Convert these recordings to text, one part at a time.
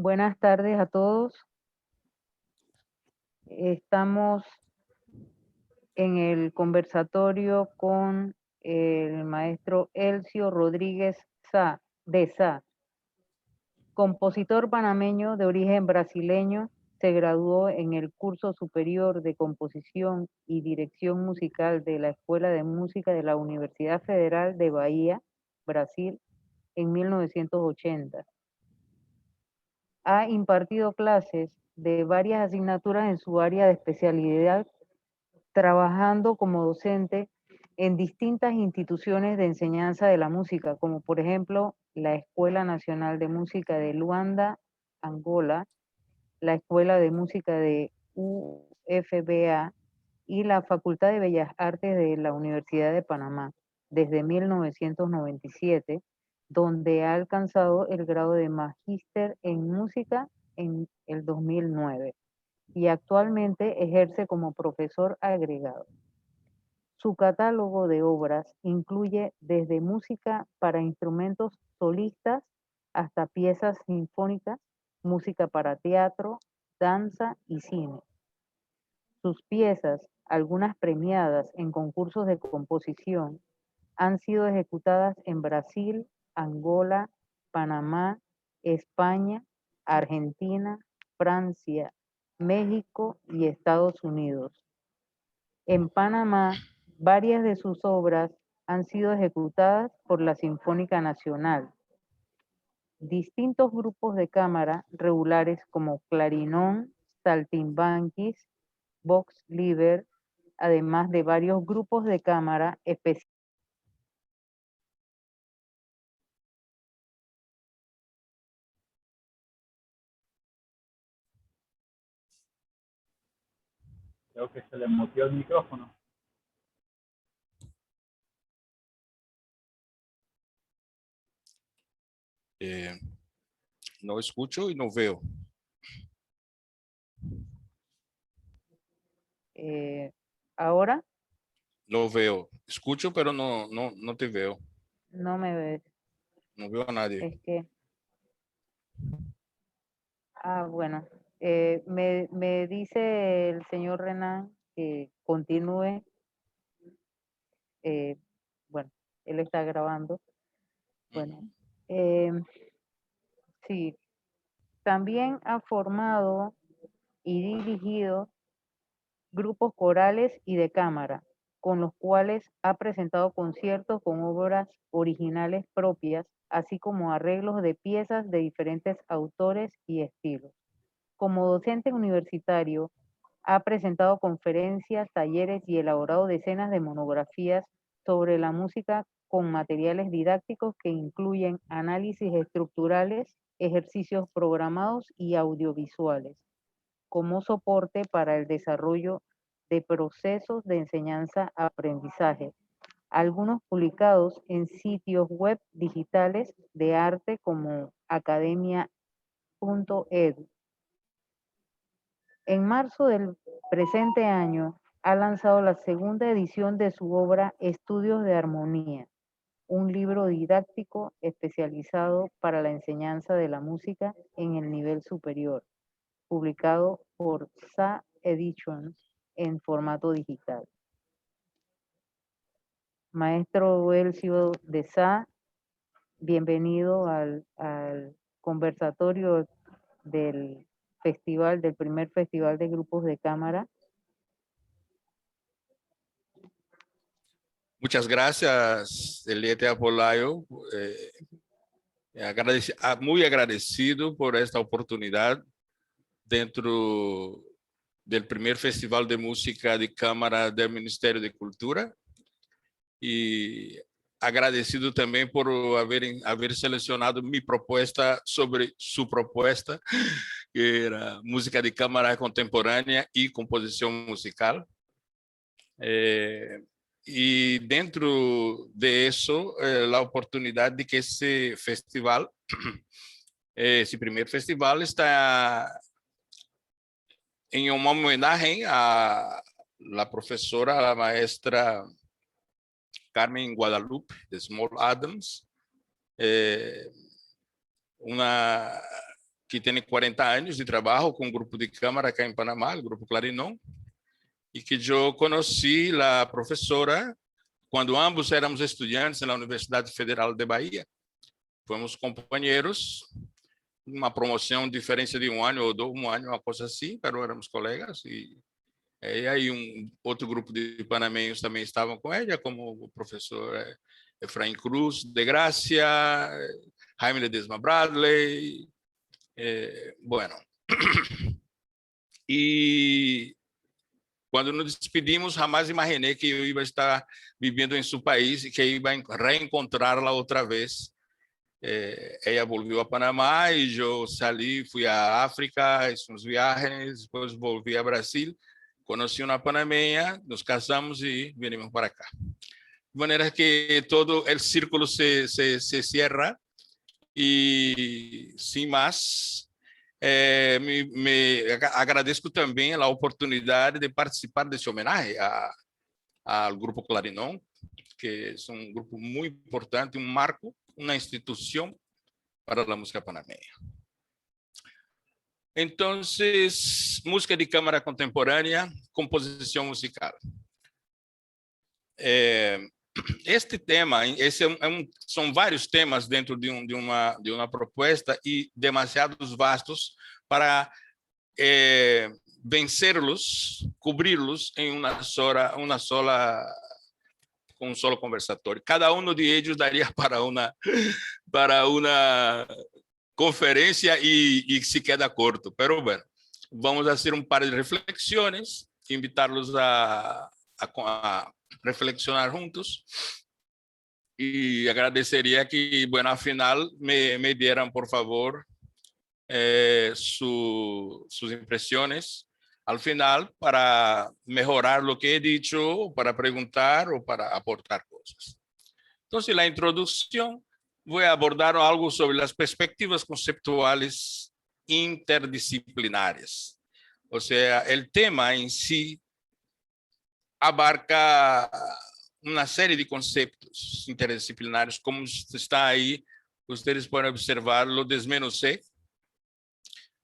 Buenas tardes a todos. Estamos en el conversatorio con el maestro Elcio Rodríguez de Sá, compositor panameño de origen brasileño. Se graduó en el curso superior de composición y dirección musical de la Escuela de Música de la Universidad Federal de Bahía, Brasil, en 1980. Ha impartido clases de varias asignaturas en su área de especialidad, trabajando como docente en distintas instituciones de enseñanza de la música, como por ejemplo la Escuela Nacional de Música de Luanda, Angola, la Escuela de Música de UFBA y la Facultad de Bellas Artes de la Universidad de Panamá desde 1997, donde ha alcanzado el grado de magíster en música en el 2009 y actualmente ejerce como profesor agregado. Su catálogo de obras incluye desde música para instrumentos solistas hasta piezas sinfónicas, música para teatro, danza y cine. Sus piezas, algunas premiadas en concursos de composición, han sido ejecutadas en Brasil, Angola, Panamá, España, Argentina, Francia, México y Estados Unidos. En Panamá, varias de sus obras han sido ejecutadas por la Sinfónica Nacional. Distintos grupos de cámara regulares como clarinón, saltimbanquis, vox liber, además de varios grupos de cámara especiales. Creo que se le muteó el micrófono. No escucho y no veo. Ahora No veo. Escucho, pero no te veo. no me ves. No veo a nadie. Es que, bueno, me dice el señor Renan que continúe. Bueno, él está grabando. Bueno, sí, también ha formado y dirigido grupos corales y de cámara, con los cuales ha presentado conciertos con obras originales propias, así como arreglos de piezas de diferentes autores y estilos. Como docente universitario, ha presentado conferencias, talleres y elaborado decenas de monografías sobre la música con materiales didácticos que incluyen análisis estructurales, ejercicios programados y audiovisuales, como soporte para el desarrollo de procesos de enseñanza-aprendizaje, algunos publicados en sitios web digitales de arte como academia.edu. En marzo del presente año ha lanzado la segunda edición de su obra Estudios de Armonía, un libro didáctico especializado para la enseñanza de la música en el nivel superior, publicado por Sa Editions en formato digital. Maestro Elcio de Sá, bienvenido al conversatorio del festival, del primer festival de grupos de cámara. Muchas gracias, Eliete Apolayo. Muy agradecido por esta oportunidad dentro del primer Festival de Música de Cámara del Ministerio de Cultura. Y agradecido também por haver selecionado minha proposta sobre sua proposta, que era música de câmara contemporânea e composição musical. E dentro de isso, a oportunidade de que esse festival, esse primeiro festival, está em uma homenagem à professora, a maestra Carmen Guadalupe de Small Adams, una que tiene 40 años de trabajo con un grupo de cámara acá en Panamá, el Grupo Clarinón, y que yo conocí la profesora cuando ambos éramos estudiantes en la Universidad Federal de Bahía. Fuimos compañeros, uma promoção, diferença de um ano ou um ano, uma coisa assim, pero éramos colegas. E aí outro grupo de panamenhos também estavam com ela, como o professor Efraim Cruz de Gracia, Jaime Ledesma Bradley. Bueno. E quando nos despedimos, jamais imaginei que eu ia estar vivendo em seu país e que ia reencontrá-la outra vez. Ella volvió a Panamá y yo salí, fui a África, hice unos viajes, después volví a Brasil, conocí una panameña, nos casamos y venimos para acá. De manera que todo el círculo se cierra y sin más, me agradezco también la oportunidad de participar de ese homenaje al Grupo Clarinón, que es un grupo muy importante, un marco, una institución para la música panameña. Entonces, música de cámara contemporánea, composición musical. Este tema, son varios temas dentro de una propuesta y demasiados vastos para vencerlos, cubrirlos en una sola con un solo conversatorio. Cada uno de ellos daría para una conferencia y se queda corto. Pero bueno, vamos a hacer un par de reflexiones, invitarlos a reflexionar juntos. Y agradecería que, bueno, al final me dieran, por favor, sus impresiones al final para mejorar lo que he dicho, para preguntar o para aportar cosas. Entonces, la introducción, voy a abordar algo sobre las perspectivas conceptuales interdisciplinares. O sea, el tema en sí abarca una serie de conceptos interdisciplinares, como está ahí, ustedes pueden observar, lo desmenucé.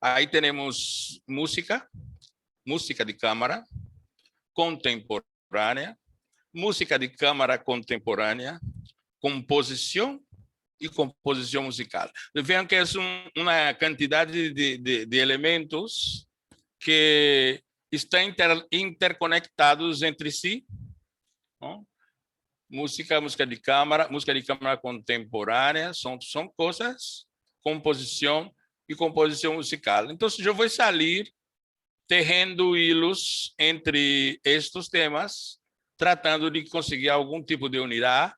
Ahí tenemos música de cámara contemporánea, música de cámara contemporánea, composición y composición musical. Vean que es una cantidad de elementos que están interconectados entre sí, ¿no? Música de cámara contemporánea, son cosas, composición y composición musical. Entonces yo voy a salir tejendo hilos entre estos temas, tratando de conseguir algún tipo de unidad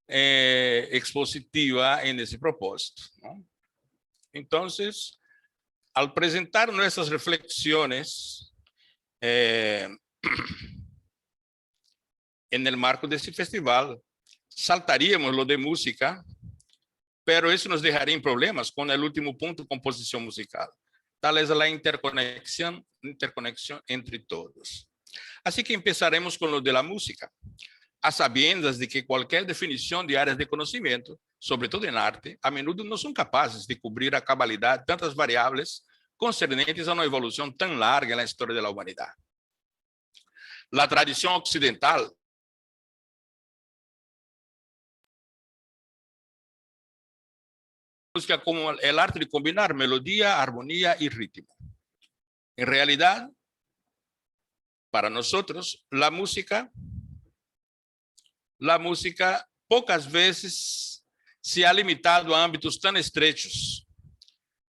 expositiva en ese propósito, ¿no? Entonces, al presentar nuestras reflexiones en el marco de este festival, saltaríamos lo de música, pero eso nos dejaría en problemas con el último punto, composición musical. Tal es la interconexión entre todos. Así que empezaremos con lo de la música, a sabiendas de que cualquier definición de áreas de conocimiento, sobre todo en arte, a menudo no son capaces de cubrir a cabalidad tantas variables concernentes a una evolución tan larga en la historia de la humanidad. La tradición occidental música como el arte de combinar melodía, armonía y ritmo. En realidad, para nosotros, la música pocas veces se ha limitado a ámbitos tan estrechos,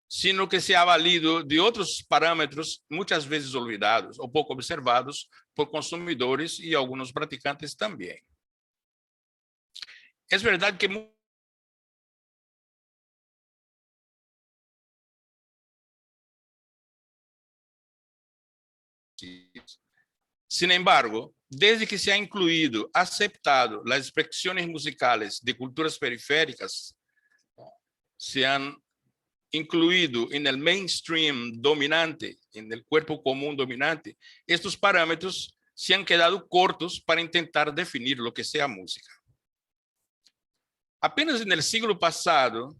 sino que se ha valido de otros parámetros muchas veces olvidados o poco observados por consumidores y algunos practicantes también. Es verdad que sin embargo, desde que se ha incluido, aceptado las expresiones musicales de culturas periféricas, se han incluido en el mainstream dominante, en el cuerpo común dominante, estos parámetros se han quedado cortos para intentar definir lo que sea música. Apenas en el siglo pasado,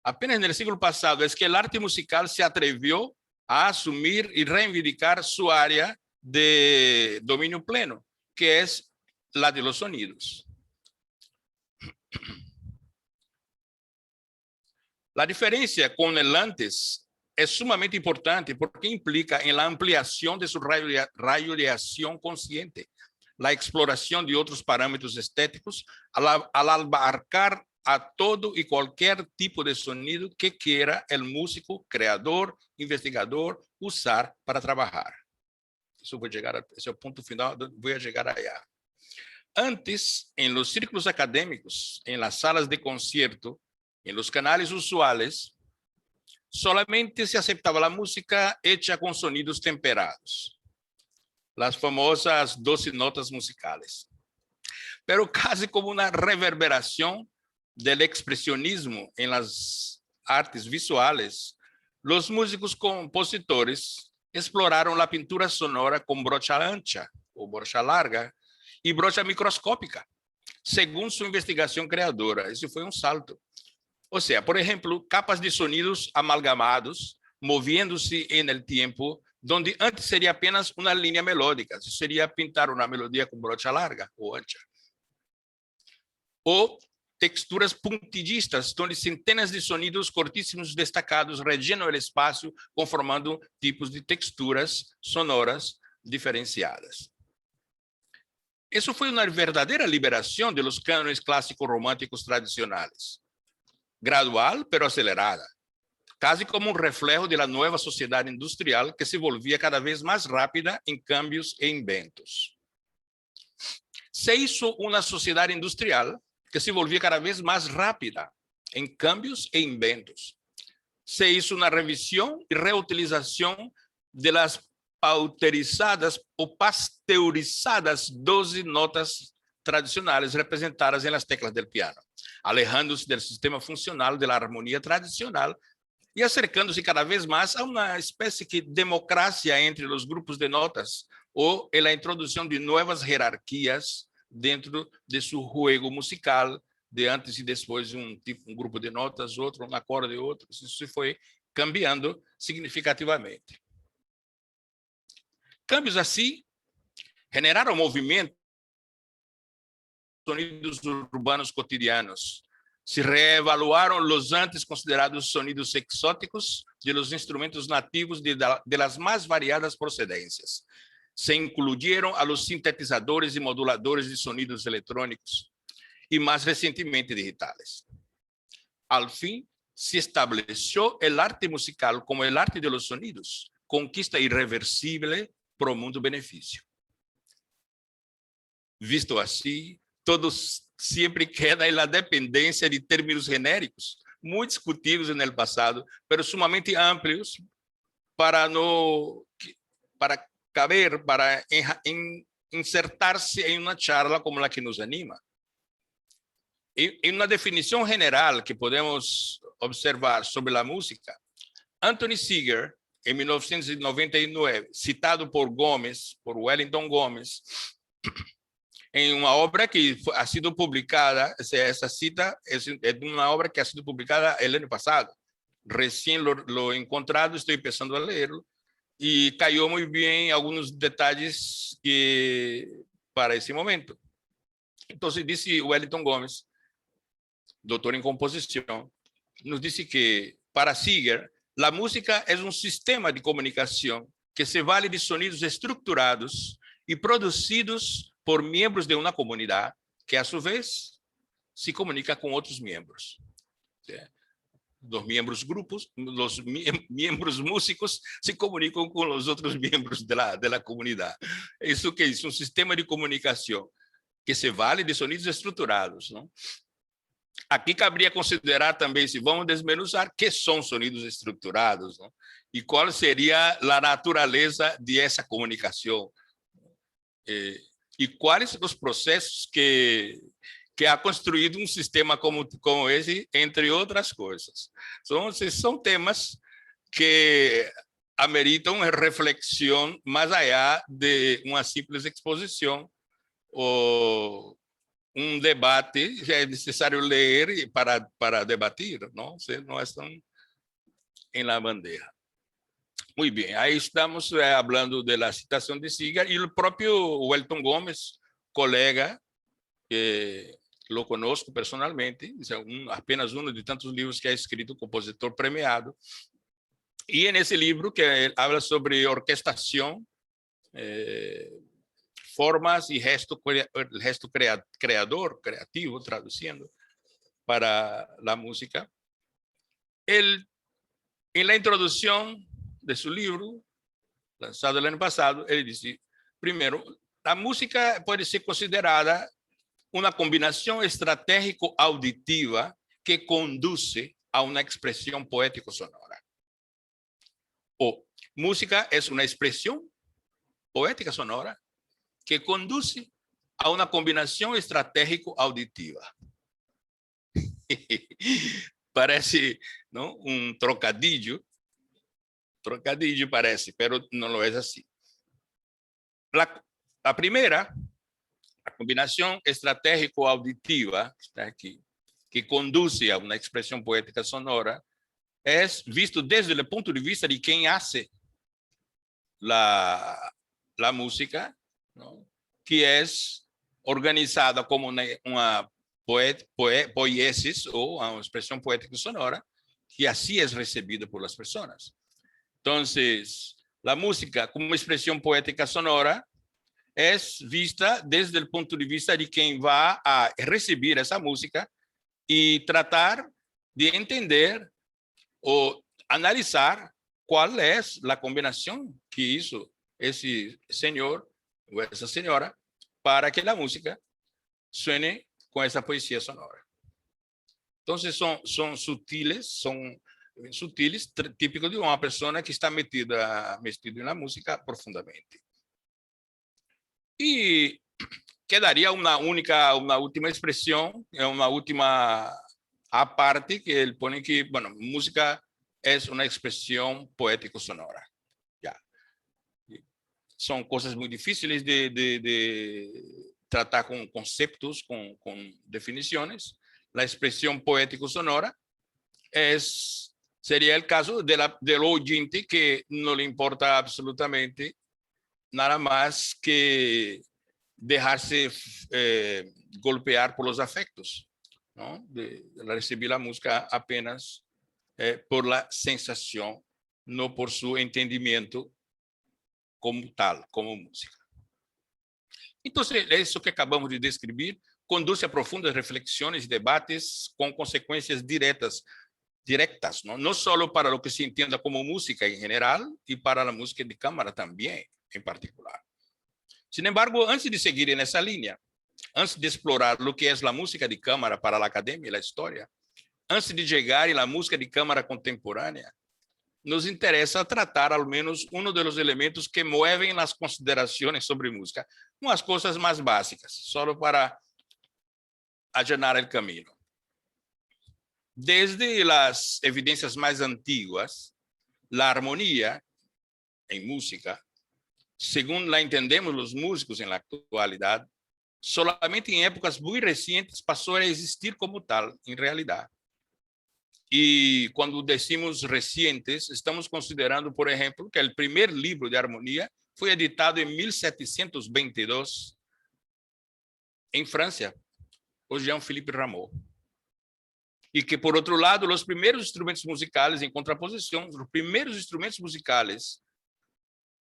apenas en el siglo pasado es que el arte musical se atrevió a asumir y reivindicar su área de dominio pleno, que es la de los sonidos. La diferencia con el antes es sumamente importante porque implica en la ampliación de su rayo de acción consciente, la exploración de otros parámetros estéticos al abarcar a todo y cualquier tipo de sonido que quiera el músico, creador, investigador usar para trabajar. Eso voy a llegar a ese punto final, voy a llegar allá. Antes, en los círculos académicos, en las salas de concierto, en los canales usuales, solamente se aceptaba la música hecha con sonidos temperados, las famosas 12 notas musicales. Pero casi como una reverberación del expresionismo en las artes visuales, los músicos compositores exploraron la pintura sonora con brocha ancha o brocha larga y brocha microscópica, según su investigación creadora. Ese fue un salto. O sea, por ejemplo, capas de sonidos amalgamados, moviéndose en el tiempo, donde antes sería apenas una línea melódica. Eso sería pintar una melodía con brocha larga o ancha. O texturas puntillistas, donde centenas de sonidos cortísimos destacados rellenam el espacio, conformando tipos de texturas sonoras diferenciadas. Eso fue una verdadera liberación de los cánones clásicos románticos tradicionales. Gradual, pero acelerada, casi como un reflejo de la nueva sociedad industrial que se volvía cada vez más rápida en cambios e inventos. Se hizo una sociedad industrial que se volvía cada vez más rápida en cambios e inventos. Se hizo una revisión y reutilización de las pauterizadas o pasteurizadas 12 notas tradicionales representadas en las teclas del piano, alejándose del sistema funcional de la armonía tradicional y acercándose cada vez más a una especie de democracia entre los grupos de notas o en la introducción de nuevas jerarquías dentro de su juego musical, de antes y después un grupo de notas, otro, un acorde, otro. Eso se fue cambiando significativamente. Cambios así generaron movimientos, sonidos urbanos cotidianos. Se reevaluaron los antes considerados sonidos exóticos de los instrumentos nativos de las más variadas procedencias. Se incluyeron a los sintetizadores y moduladores de sonidos electrónicos y más recientemente digitales. Al fin, se estableció el arte musical como el arte de los sonidos, conquista irreversible pro mundo beneficio. Visto así, todos siempre queda en la dependencia de términos genéricos, muy discutidos en el pasado, pero sumamente amplios para caber, para insertarse en una charla como la que nos anima. En una definición general que podemos observar sobre la música, Anthony Seeger, en 1999, citado por Wellington Gómez, en una obra que ha sido publicada, esa cita es una obra que ha sido publicada el año pasado. Recién lo he encontrado, estoy empezando a leerlo, y cayó muy bien algunos detalles para ese momento. Entonces dice Wellington Gómez, doctor en composición, nos dice que para Seeger, la música es un sistema de comunicación que se vale de sonidos estructurados y producidos por miembros de una comunidad que a su vez se comunica con otros miembros. Los miembros miembros músicos se comunican con los otros miembros de la comunidad. Eso que es un sistema de comunicación que se vale de sonidos estruturados, ¿no? Aqui cabría considerar também, se vamos desmenuzar, que são sonidos estruturados, não? E qual seria a natureza de essa comunicação. E quais os processos que ha construído um sistema como esse, entre outras coisas. São temas que ameritam reflexão mais allá de uma simples exposição ou un debate, es necesario leer para debatir, ¿no? O sea, no están en la bandeja. Muy bien, ahí estamos hablando de la citación de Seeger y el propio Welton Gómez, colega, que lo conozco personalmente, es apenas uno de tantos libros que ha escrito, compositor premiado. Y en ese libro que él habla sobre orquestación, formas y gesto creativo, traduciendo para la música. Él, en la introducción de su libro, lanzado el año pasado, él dice, primero, la música puede ser considerada una combinación estratégico-auditiva que conduce a una expresión poético-sonora. O música es una expresión poética sonora que conduce a una combinación estratégico-auditiva. Parece, ¿no?, un trocadillo. Trocadillo parece, pero no lo es así. La primera, la combinación estratégico-auditiva, está aquí, que conduce a una expresión poética sonora, es visto desde el punto de vista de quien hace la música, ¿no?, que es organizada como una poiesis o una expresión poética sonora, que así es recibida por las personas. Entonces, la música como expresión poética sonora es vista desde el punto de vista de quien va a recibir esa música y tratar de entender o analizar cuál es la combinación que hizo ese señor o esa señora para que la música suene con esa poesía sonora. Entonces son sutiles, típicos de una persona que está metido en la música profundamente. Y quedaría una última expresión, una última aparte que él pone que, bueno, música es una expresión poético sonora. Ya. Son cosas muy difíciles de tratar con conceptos, con definiciones. La expresión poético sonora sería el caso del oyente que no le importa absolutamente nada más que dejarse golpear por los afectos, ¿no? De recibir la música apenas por la sensación, no por su entendimiento como tal, como música. Entonces, eso que acabamos de describir conduce a profundas reflexiones y debates con consecuencias directas, ¿no? No solo para lo que se entienda como música en general y para la música de cámara también en particular. Sin embargo, antes de seguir en esa línea, antes de explorar lo que es la música de cámara para la academia y la historia, antes de llegar en la música de cámara contemporánea, nos interesa tratar al menos uno de los elementos que mueven las consideraciones sobre música, unas cosas más básicas, solo para allanar el camino. Desde las evidencias más antiguas, la armonía en música, según la entendemos los músicos en la actualidad, solamente en épocas muy recientes pasó a existir como tal, en realidad. Y cuando decimos recientes, estamos considerando, por ejemplo, que el primer libro de armonía fue editado en 1722 en Francia, por Jean-Philippe Rameau. Y que, por otro lado, los primeros instrumentos musicales en contraposición, los primeros instrumentos musicales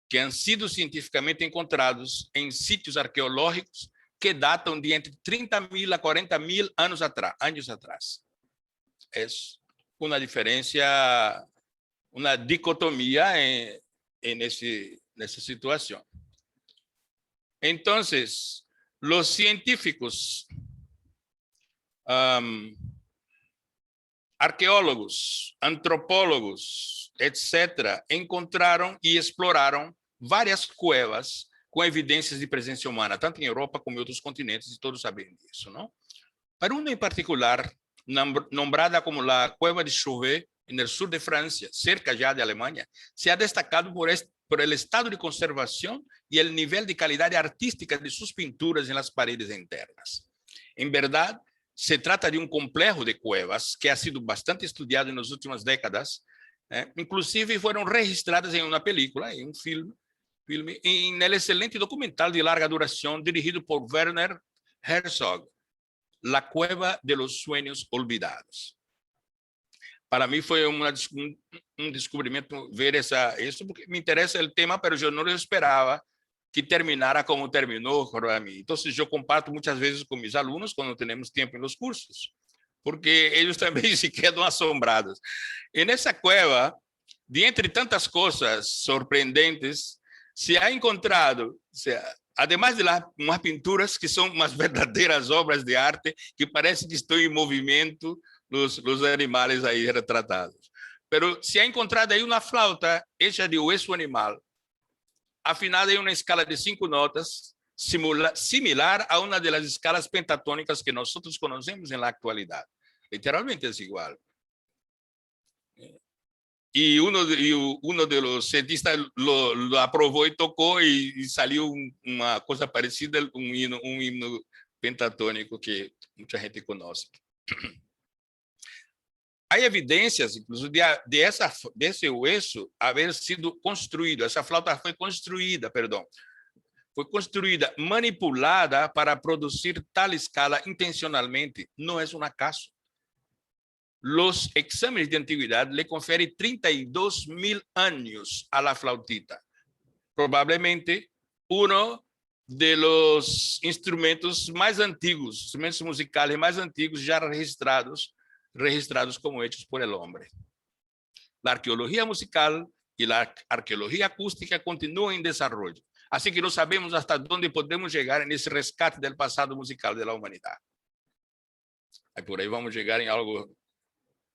que han sido científicamente encontrados en sitios arqueológicos que datam de entre 30.000 a 40.000 años atrás. Es una diferencia, una dicotomía en esa situación. Entonces, los científicos, arqueólogos, antropólogos, etcétera, encontraron y exploraron varias cuevas con evidencias de presencia humana, tanto en Europa como en otros continentes, y todos saben eso, ¿no? Para una en particular, nombrada como la Cueva de Chauvet, en el sur de Francia, cerca ya de Alemania, se ha destacado por el estado de conservación y el nivel de calidad artística de sus pinturas en las paredes internas. En verdad, se trata de un complejo de cuevas que ha sido bastante estudiado en las últimas décadas. Inclusive fueron registradas en una película, en un filme, en el excelente documental de larga duración dirigido por Werner Herzog, La Cueva de los Sueños Olvidados. Para mí fue un descubrimiento ver eso, porque me interesa el tema, pero yo no lo esperaba que terminara como terminó para mí. Entonces yo comparto muchas veces con mis alumnos cuando tenemos tiempo en los cursos, porque ellos también se quedan asombrados. En esa cueva, de entre tantas cosas sorprendentes, se ha encontrado, o sea, además de umas pinturas que son umas verdadeiras obras de arte, que parece que estão em movimento los animales aí retratados. Pero se ha encontrado aí uma flauta hecha de hueso animal, afinada em uma escala de 5 notas, similar a uma das escalas pentatônicas que nós conhecemos na atualidade. Literalmente é igual. Y uno de los cientistas lo aprobó y tocó y salió una cosa parecida, un himno pentatónico que mucha gente conoce. Hay evidencias, incluso, de ese hueso haber sido construido. Esa flauta fue construida, manipulada para producir tal escala intencionalmente. No es un acaso. Los exámenes de antigüedad le confieren 32.000 años a la flautita. Probablemente uno de los instrumentos más antiguos, instrumentos musicales más antiguos ya registrados como hechos por el hombre. La arqueología musical y la arqueología acústica continúan en desarrollo. Así que no sabemos hasta dónde podemos llegar en ese rescate del pasado musical de la humanidad. Y por ahí vamos a llegar en algo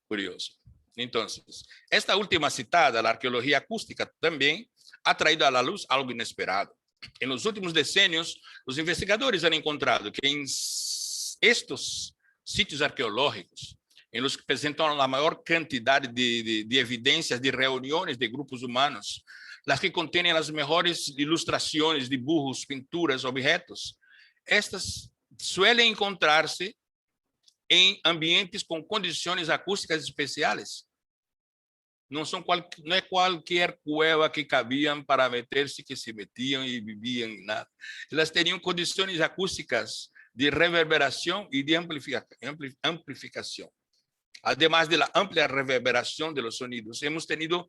curioso. Entonces, esta última citada, la arqueología acústica, también ha traído a la luz algo inesperado. En los últimos decenios, los investigadores han encontrado que en estos sitios arqueológicos, en los que presentan la mayor cantidad de evidencias de reuniones de grupos humanos, las que contienen las mejores ilustraciones, dibujos, pinturas, objetos, estas suelen encontrarse em ambientes com condições acústicas especiais. Não é qualquer cueva que cabiam para meter-se, que se metiam e viviam em nada. Elas teriam condições acústicas de reverberação e de amplificação. Además de la amplia reverberación de los sonidos, hemos tenido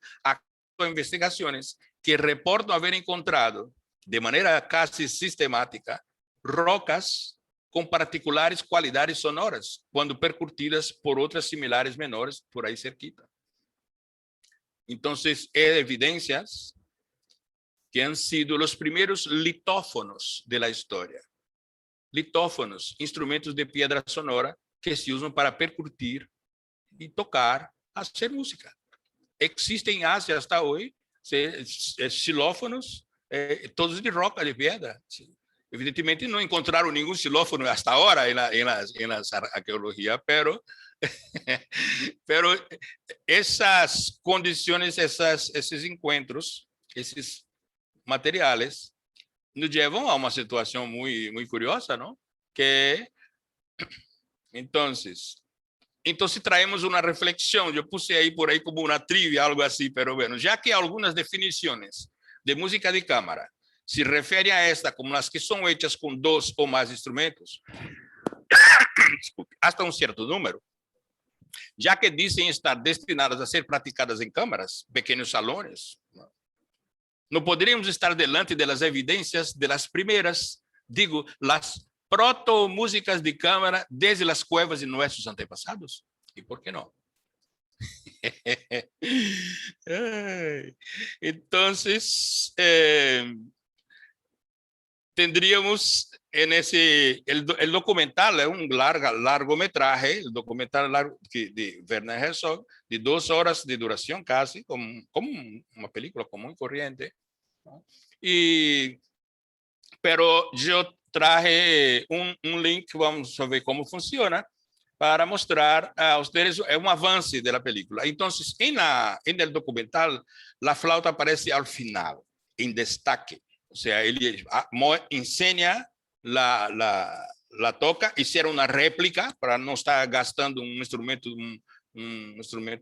investigaciones que reportan haber encontrado de manera casi sistemática rocas com particulares qualidades sonoras, quando percutidas por outras similares menores por aí cerquita. Então, evidências que han sido os primeiros litófonos da história. Litófonos, instrumentos de pedra sonora que se usam para percutir e tocar, fazer música. Existem em Ásia hasta hoje xilófonos, todos de roca, de pedra. Evidentemente não encontraram nenhum xilófono hasta agora em la arqueologia, pero essas condições, esses encontros, esses materiais, nos levam a uma situação muito curiosa, não? Que entonces traemos uma reflexão. Eu puse aí por aí como uma trivia, algo assim, pero bueno, já que algumas definições de música de cámara se refere a esta como as que são hechas com 2 ou mais instrumentos, hasta um certo número, já que dizem estar destinadas a ser praticadas em câmaras, pequenos salões, não poderíamos estar delante das evidências de las primeiras, digo, las proto-músicas de cámara desde as cuevas de nossos antepassados? E por que não? Entonces, tendríamos el documental, es un largometraje, el documental de Werner Herzog, de 2 horas de duración casi, como una película común y corriente, ¿no? Pero yo traje un link, vamos a ver cómo funciona, para mostrar a ustedes un avance de la película. Entonces, en el documental, la flauta aparece al final, en destaque. O sea, ele enseña la la toca, hicieron una réplica para no estar gastando un instrumento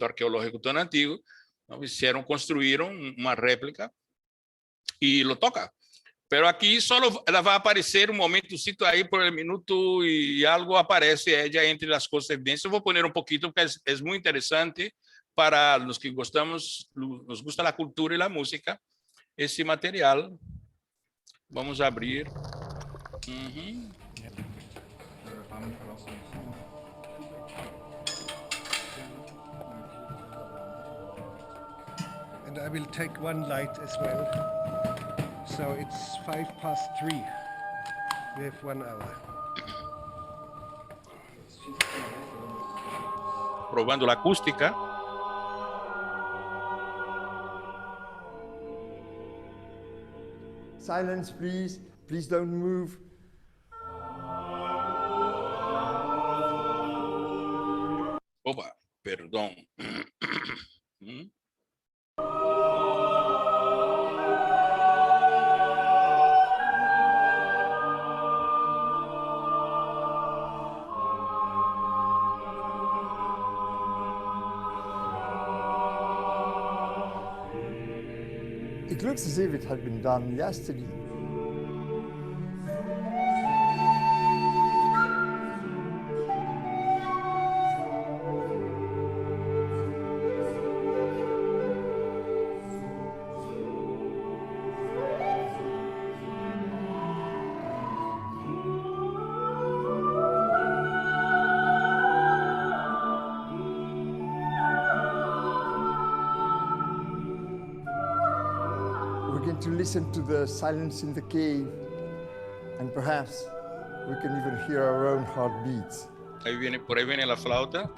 arqueológico tan antiguo, ¿no? Construyeron una réplica y lo toca. Pero aquí solo ela vai aparecer um momentocito aí por minuto e algo aparece ella entre as coisas evidentes. Eu vou poner um pouquinho porque é muito interessante para os que gostamos, nos gusta a cultura e a música, esse material. Vamos abrir. And I will take one light as well. So it's 3:05. We have 1 hour. Probando a acústica. Silence, please. Please don't move. Opa, perdão. It looks as if it had been done yesterday. We're going to listen to the silence in the cave, and perhaps we can even hear our own heartbeats. Por ahí viene la flauta.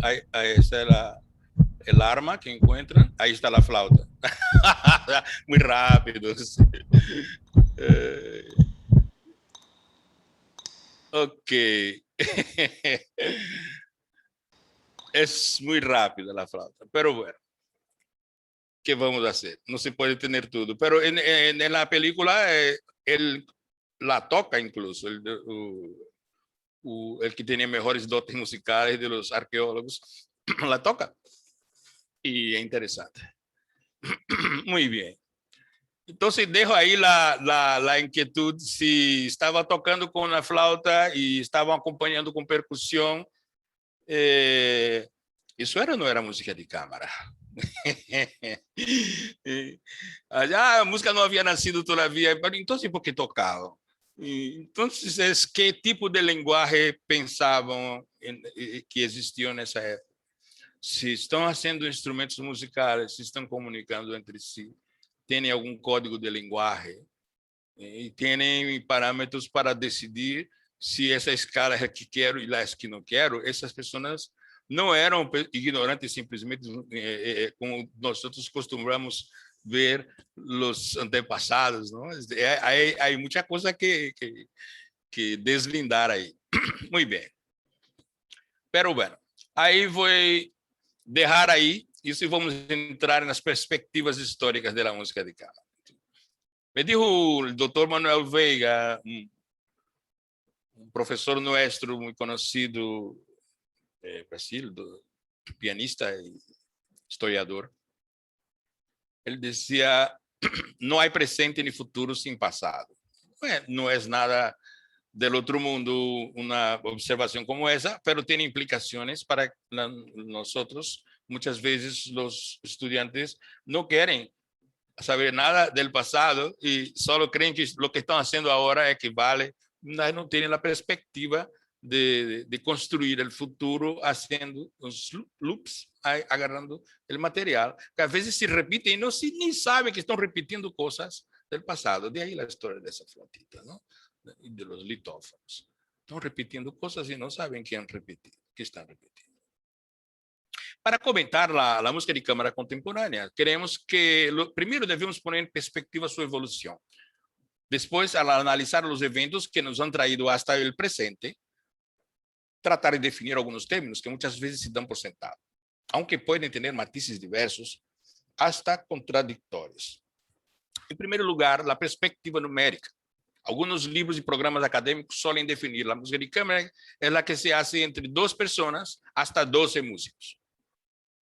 Ahí está el arma que encuentran. Ahí está la flauta. Muy rápido. Ok. Es muy rápida la flauta, pero bueno, ¿qué vamos a hacer? No se puede tener todo, pero en la película él la toca incluso, el que tenía mejores dotes musicales de los arqueólogos, la toca. Y es interesante. Muy bien. Entonces dejo ahí la inquietud si estaba tocando con la flauta y estaban acompañando con percusión. Eso era o no era música de cámara? Allá a música no había nacido todavía, pero entonces ¿por qué tocaban? Entonces, ¿qué tipo de lenguaje pensaban que existió en esa época? Si están haciendo instrumentos musicales, si están comunicando entre sí, tienen algún código de lenguaje y tienen parámetros para decidir si esa escala es la que quiero y la que no quiero. Esas personas no eran ignorantes simplesmente, como nosotros acostumbramos ver los antepasados, ¿no? Hay mucha cosa que deslindar ahí. Muy bien. Pero bueno, ahí voy a dejar ahí isso e vamos entrar nas perspectivas históricas da música de cámara. Me dijo o Dr. Manuel Veiga, um professor nosso muito conhecido, Brasil, pianista e historiador, ele dizia: não há presente nem futuro sem passado. Não é nada del outro mundo uma observação como essa, pero tem implicações para nós. Muchas veces los estudiantes no quieren saber nada del pasado y solo creen que lo que están haciendo ahora es que vale. No tienen la perspectiva de construir el futuro haciendo los loops, agarrando el material, que a veces se repite y ni saben que están repitiendo cosas del pasado. De ahí la historia de esa flautita, ¿no? Y de los litófonos. Están repitiendo cosas y no saben que han repetido, que están repitiendo. Para comentar la música de cámara contemporánea, queremos que primero debemos poner en perspectiva su evolución. Después, al analizar los eventos que nos han traído hasta el presente, tratar de definir algunos términos que muchas veces se dan por sentado, aunque pueden tener matices diversos, hasta contradictorios. En primer lugar, la perspectiva numérica. Algunos libros y programas académicos suelen definir la música de cámara es la que se hace entre 2 personas hasta 12 músicos.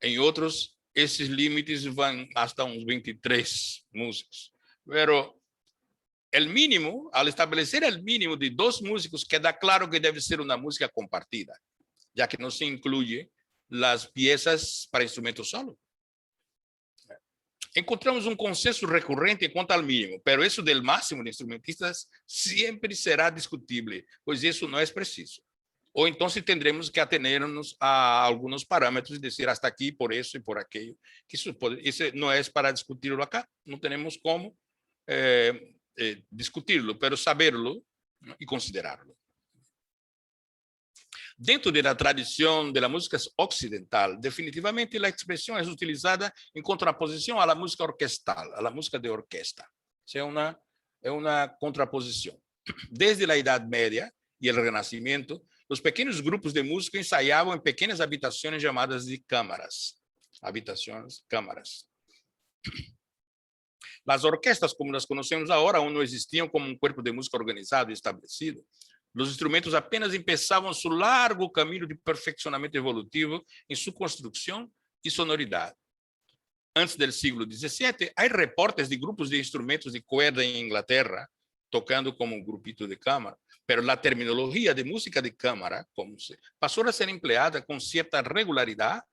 En otros, esos límites van hasta unos 23 músicos. Pero el mínimo, al establecer el mínimo de 2 músicos, queda claro que debe ser una música compartida, ya que no se incluye las piezas para instrumento solo. Encontramos un consenso recurrente en cuanto al mínimo, pero eso del máximo de instrumentistas siempre será discutible, pues eso no es preciso. O entonces tendremos que atenernos a algunos parámetros y decir hasta aquí por eso y por aquello. Que eso no es para discutirlo acá, no tenemos cómo discutirlo, pero saberlo, ¿no? Y considerarlo. Dentro de la tradición de la música occidental, definitivamente la expresión es utilizada en contraposición a la música orquestal, a la música de orquesta. Es una contraposición. Desde la Edad Media y el Renacimiento, los pequeños grupos de música ensayaban en pequeñas habitaciones llamadas de cámaras. Habitaciones, cámaras. Las orquestas, como las conocemos ahora, aún no existían como un cuerpo de música organizado y establecido. Los instrumentos apenas empezaban su largo camino de perfeccionamiento evolutivo en su construcción y sonoridad. Antes del siglo XVII, hay reportes de grupos de instrumentos de cuerda en Inglaterra, tocando como un grupito de cámara, pero la terminología de música de cámara pasó a ser empleada con cierta regularidad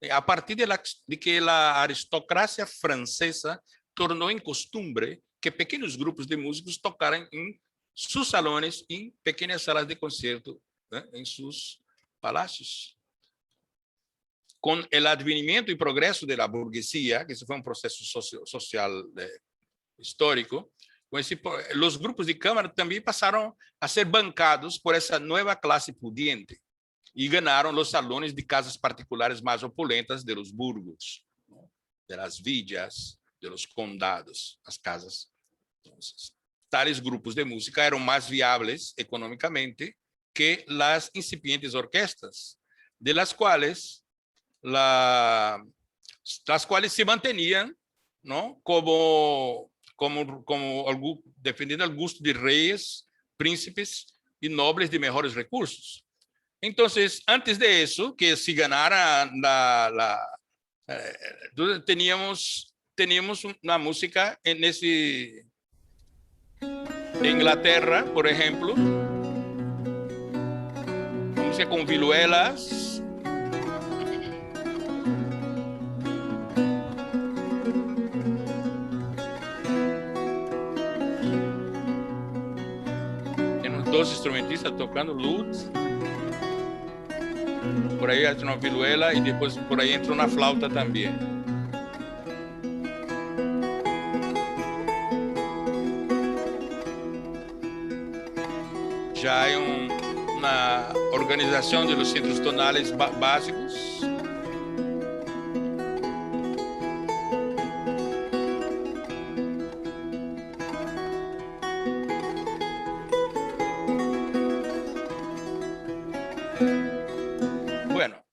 a partir de que la aristocracia francesa tornó en costumbre que pequeños grupos de músicos tocaran en sus salones y pequeñas salas de concierto, ¿eh? En sus palacios. Con el advenimiento y progreso de la burguesía, que eso fue un proceso social histórico, los grupos de cámara también pasaron a ser bancados por esa nueva clase pudiente y ganaron los salones de casas particulares más opulentas de los burgos, ¿no? De las villas, de los condados, las casas. Entonces, tales grupos de música eran más viables económicamente que las incipientes orquestas, de las cuales se mantenían, ¿no? como defendiendo el gusto de reyes, príncipes y nobles de mejores recursos. Entonces, antes de eso, que si ganara teníamos una música en Inglaterra, por ejemplo, música con vihuelas, tenemos 2 instrumentistas tocando luz, por ahí entra una vihuela y después por ahí entra una flauta también. Ya hay una organización de los centros tonales básicos. Bueno,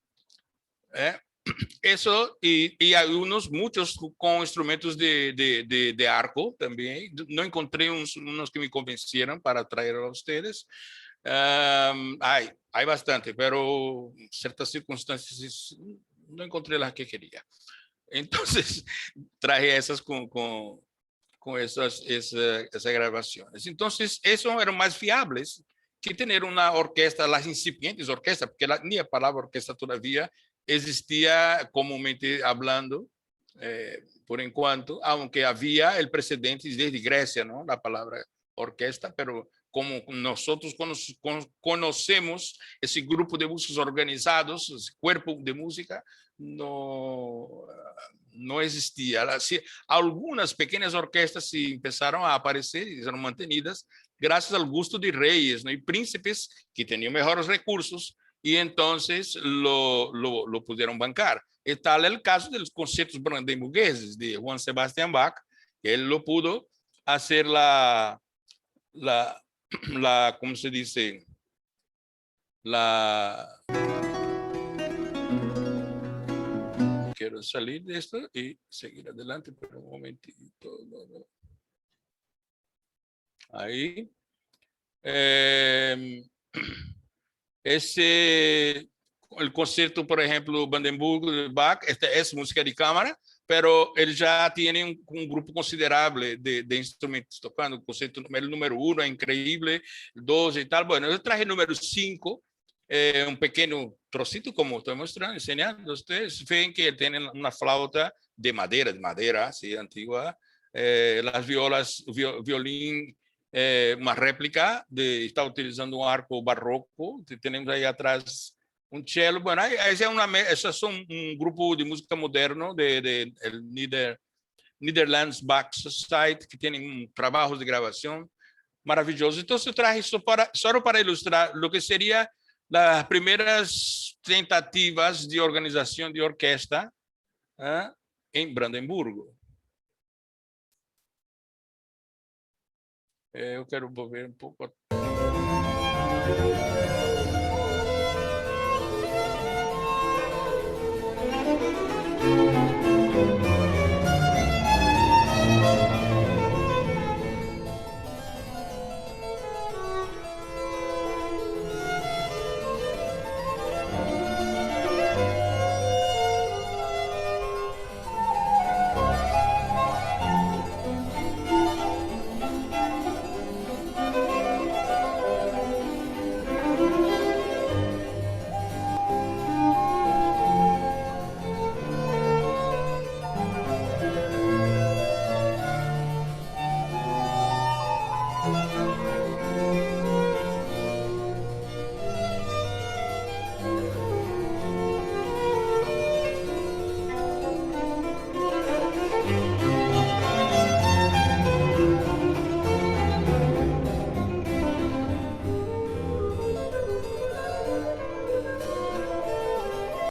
eso y hay muchos con instrumentos de arco también. No encontré unos que me convencieran para traer a ustedes. Hay bastante, pero en ciertas circunstancias no encontré las que quería. Entonces traje esas con esas grabaciones. Entonces, eso eran más fiables que tener una orquesta, las incipientes orquestas, porque ni la palabra orquesta todavía existía comúnmente hablando, por enquanto, aunque había el precedente desde Grecia, ¿no? La palabra orquesta, pero como nosotros conocemos ese grupo de músicos organizados, ese cuerpo de música, no existía. Así, algunas pequeñas orquestas sí empezaron a aparecer y fueron mantenidas gracias al gusto de reyes, ¿no? Y príncipes que tenían mejores recursos y entonces lo pudieron bancar. Y tal el caso de los conciertos brandenburgueses de Juan Sebastian Bach, que él lo pudo hacer ¿cómo se dice? La Quiero salir de esto y seguir adelante, pero un momentito. Ahí. El concierto, por ejemplo, Brandenburgo de Bach, esta es música de cámara, pero ele já tem um grupo considerável de instrumentos tocando. O concerto número 1 é incrível, 12 e tal. Bueno, eu traje o número 5, um pequeno trocito, como estou mostrando, ensinando. Vocês veem que ele tem uma flauta de madeira, assim, antiga. As violas, violín, uma réplica, está utilizando um arco barroco. Temos aí atrás cello. Bueno, esas son un grupo de música moderno de el Netherlands Bach Society, que tienen trabajos de grabación maravillosos. Entonces traje eso solo para ilustrar lo que sería las primeras tentativas de organización de orquesta en Brandenburgo. Eu quero volver un poco.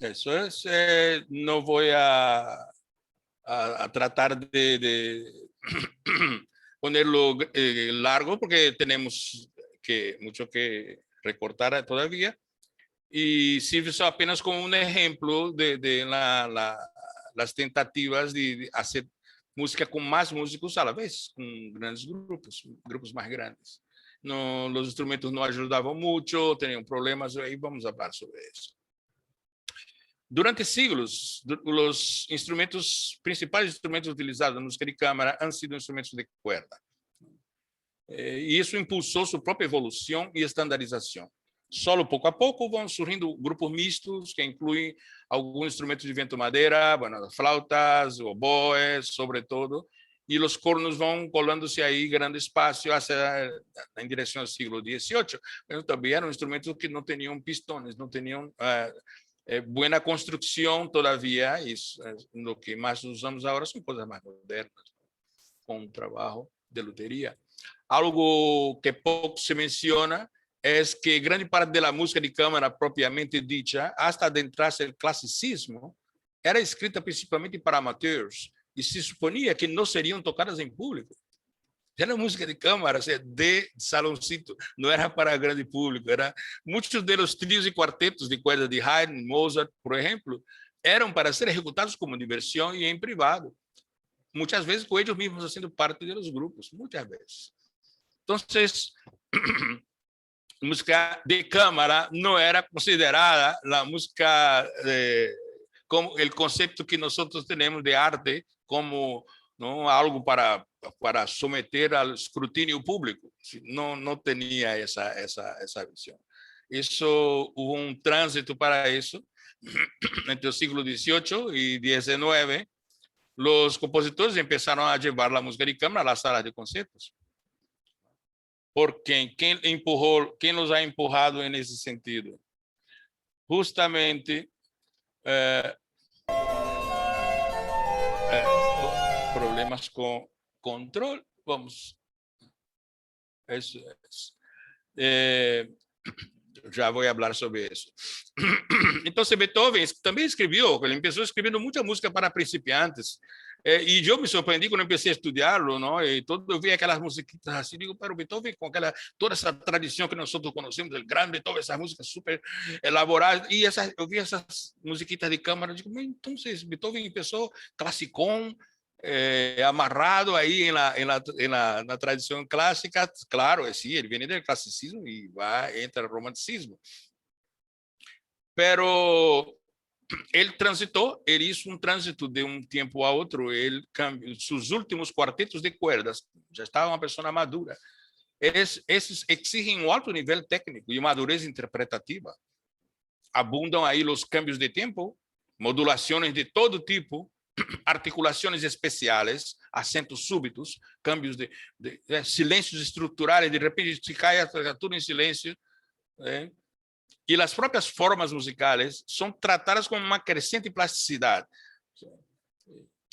Eso es, no voy a tratar de ponerlo largo porque tenemos mucho que recortar todavía, y sirve eso apenas como un ejemplo de las tentativas de hacer música con más músicos a la vez, con grandes grupos más grandes. No, los instrumentos no ayudaban mucho, tenían problemas, y vamos a hablar sobre eso. Durante siglos, os principais instrumentos utilizados na música de câmara han sido instrumentos de cuerda. E isso impulsou sua própria evolução e estandarização. Solo pouco a pouco vão surgindo grupos mistos que incluem alguns instrumentos de vento-madeira, bueno, flautas, oboes, sobretudo, e os cornos vão colando-se aí grande espaço em direção ao século XVIII. Mas também eram instrumentos que não tinham pistões, não tinham buena construcción todavía, y lo que más usamos ahora son cosas más modernas, con trabajo de lutería. Algo que poco se menciona es que grande parte de la música de cámara propiamente dicha, hasta adentrarse el clasicismo, era escrita principalmente para amateurs y se suponía que no serían tocadas en público. Era música de cámara, o sea, de saloncito, no era para grande público. Muchos de los tríos y cuartetos de cuerda de Haydn, Mozart, por ejemplo, eran para ser ejecutados como diversión y en privado. Muchas veces con ellos mismos haciendo parte de los grupos, muchas veces. Entonces, música de cámara no era considerada la música como el concepto que nosotros tenemos de arte como, ¿no?, algo para someter al escrutinio público. No tenía esa visión. Eso, hubo un tránsito para eso. Entre el siglo XVIII y XIX, los compositores empezaron a llevar la música de cámara a las salas de conciertos. Porque ¿quién los ha empujado en ese sentido? Justamente problemas con control, vamos, eso es. Ya voy a hablar sobre eso. Entonces Beethoven también escribió, él empezó escribiendo mucha música para principiantes. E eu me surpreendi quando comecei a estudá-lo, não? E todo eu vi aquelas musiquitas assim, digo, pero Beethoven com aquela toda essa tradição que nós todos conhecemos, do grande Beethoven, essas músicas super elaboradas, e eu vi essas musiquitas de câmara, digo, mas então Beethoven começou classicón, amarrado aí na tradição clássica, claro, sí, ele vem do classicismo e entra no romanticismo. Pero ele transitou, ele hizo um trânsito de um tempo a outro, ele cambiou, seus últimos quartetos de cuerdas, já estava uma pessoa madura. Esses exigem um alto nível técnico e madurez interpretativa. Abundam aí os cambios de tempo, modulações de todo tipo, articulações especiais, acentos súbitos, cambios de silêncios estruturais, de repente se cai tudo em silêncio, e as próprias formas musicais são tratadas com uma crescente plasticidade.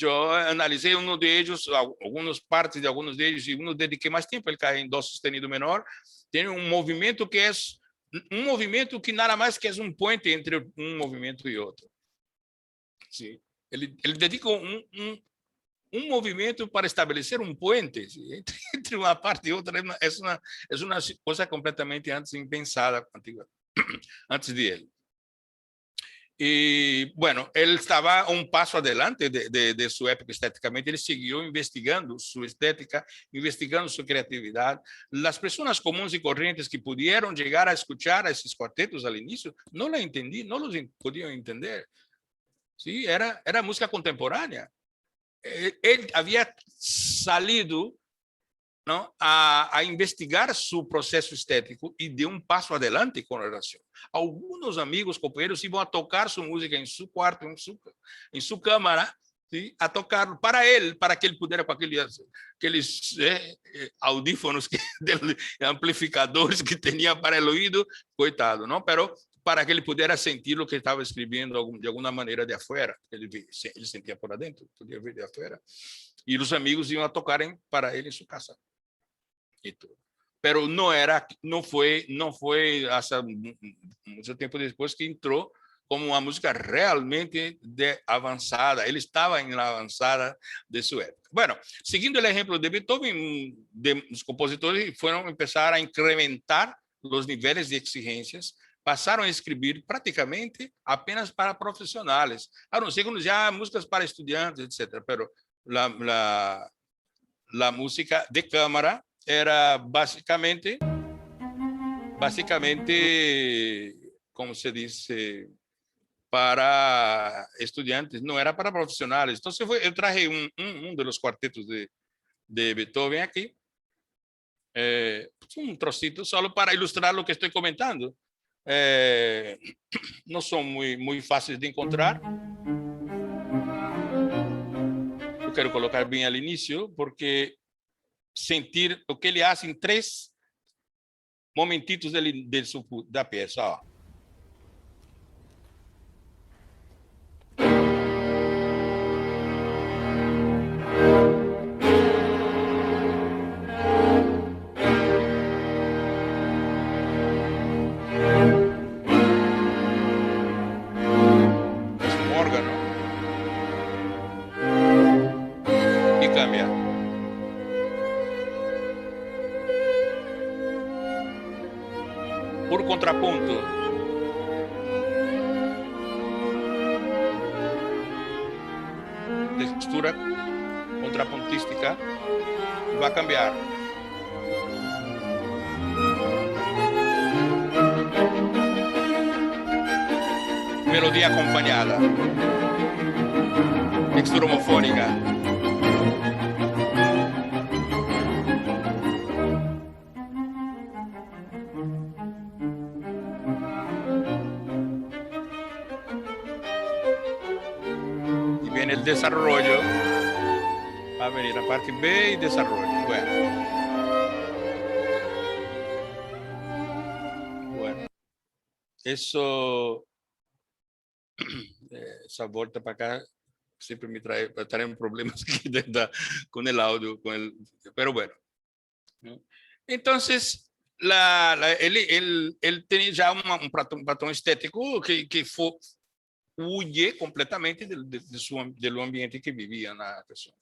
Eu analisei um deles, algumas partes de alguns deles, e um dediquei mais tempo, ele cai em dó sustenido menor, tem um movimento que nada mais que é um puente entre um movimento e outro. Sim. Ele dedica um movimento para estabelecer um puente entre uma parte e outra. É uma coisa completamente antes impensada antes de ele. E, bueno, ele estava um passo adelante de sua época esteticamente, ele seguiu investigando sua estética, investigando sua criatividade. As pessoas comuns e correntes que puderam chegar a escuchar esses quartetos ao início, não la entendiam, não os podiam entender. Sí, era música contemporânea. Ele havia salido, não, a investigar seu processo estético e deu um passo adelante com relação. Alguns amigos, companheiros, iam a tocar sua música em seu quarto, em sua câmara, ¿sí? A tocar para ele, para que ele pudesse, com aqueles audífonos, amplificadores que tinha para o ouvido, coitado, não? Pero para que ele pudesse sentir o que estava escrevendo de alguma maneira de afuera. Ele sentia por dentro, podia ver de afuera. E os amigos iam a tocarem para ele em sua casa. Pero não foi hasta muito tempo depois que entrou como uma música realmente avançada. Ele estava em avançada de sua época. Bueno, seguindo o exemplo de Beethoven, os compositores foram começar a incrementar os níveis de exigências, passaram a escrever praticamente apenas para profissionais, a não ser que já músicas para estudantes, etc. Pero a música de câmara era basicamente, como se diz, para estudantes, não era para profissionais. Então, eu traje um dos quartetos de Beethoven aqui, um trocito só para ilustrar o que estou comentando. Não são muito fáceis de encontrar. Eu quero colocar bem ao início, porque sentir o que ele faz em 3 momentitos da peça. Ó. Por contraponto, textura contrapontística vai cambiar. Melodia acompanhada, textura homofônica. El desarrollo va a venir la parte B y desarrollo. Bueno, eso, esa vuelta para acá siempre me trae problemas aquí con el audio, pero bueno. Entonces, él tenía ya un patrón estético que fue huye completamente do ambiente que viviam as pessoas.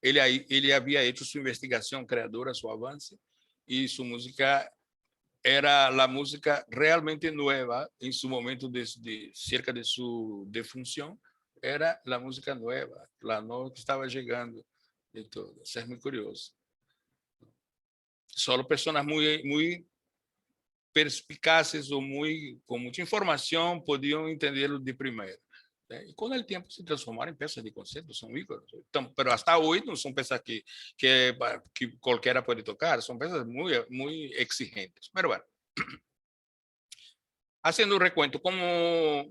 Ele havia feito sua investigação criadora, seu avance, e sua música era a música realmente nova em seu momento cerca de sua defunção. Era a música nova, a nova que estava chegando de todo. Isso é muito curioso. Só pessoas muito perspicazes ou com muita informação podiam entendê-lo de primeiro. E com o tempo se transformaram em peças de concerto, são ícones. Então, mas até hoje não são peças que qualquer pode tocar, são peças muito exigentes. Mas, bueno, fazendo um recuento, como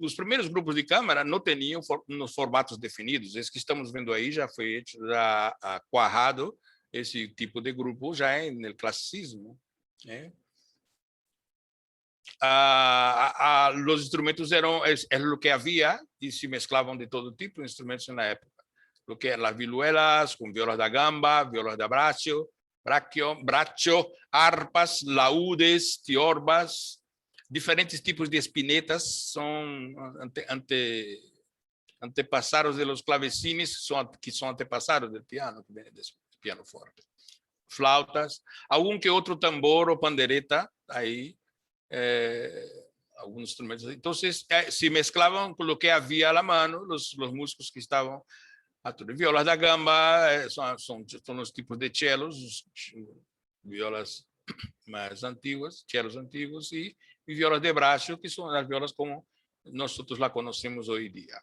os primeiros grupos de câmara não tinham nos formatos definidos, esse que estamos vendo aí já foi já cuajado, esse tipo de grupo já no classicismo, né? Os instrumentos eram o que havia e se mesclavam de todo tipo de instrumentos na época. O que eram as vihuelas, com violas da gamba, violas da bracho, harpas, laúdes, tiorbas, diferentes tipos de espinetas são antepassados de los clavecines, que são antepassados do piano, que vem desse piano forte. Flautas, algum que outro tambor ou pandereta aí. Alguns instrumentos. Então, se mesclavam com o que havia à mano, os músicos que estavam violas da gamba, são os tipos de cellos, violas mais antiguas, cellos antigos, e violas de braço, que são as violas como nós lá conhecemos hoje em dia.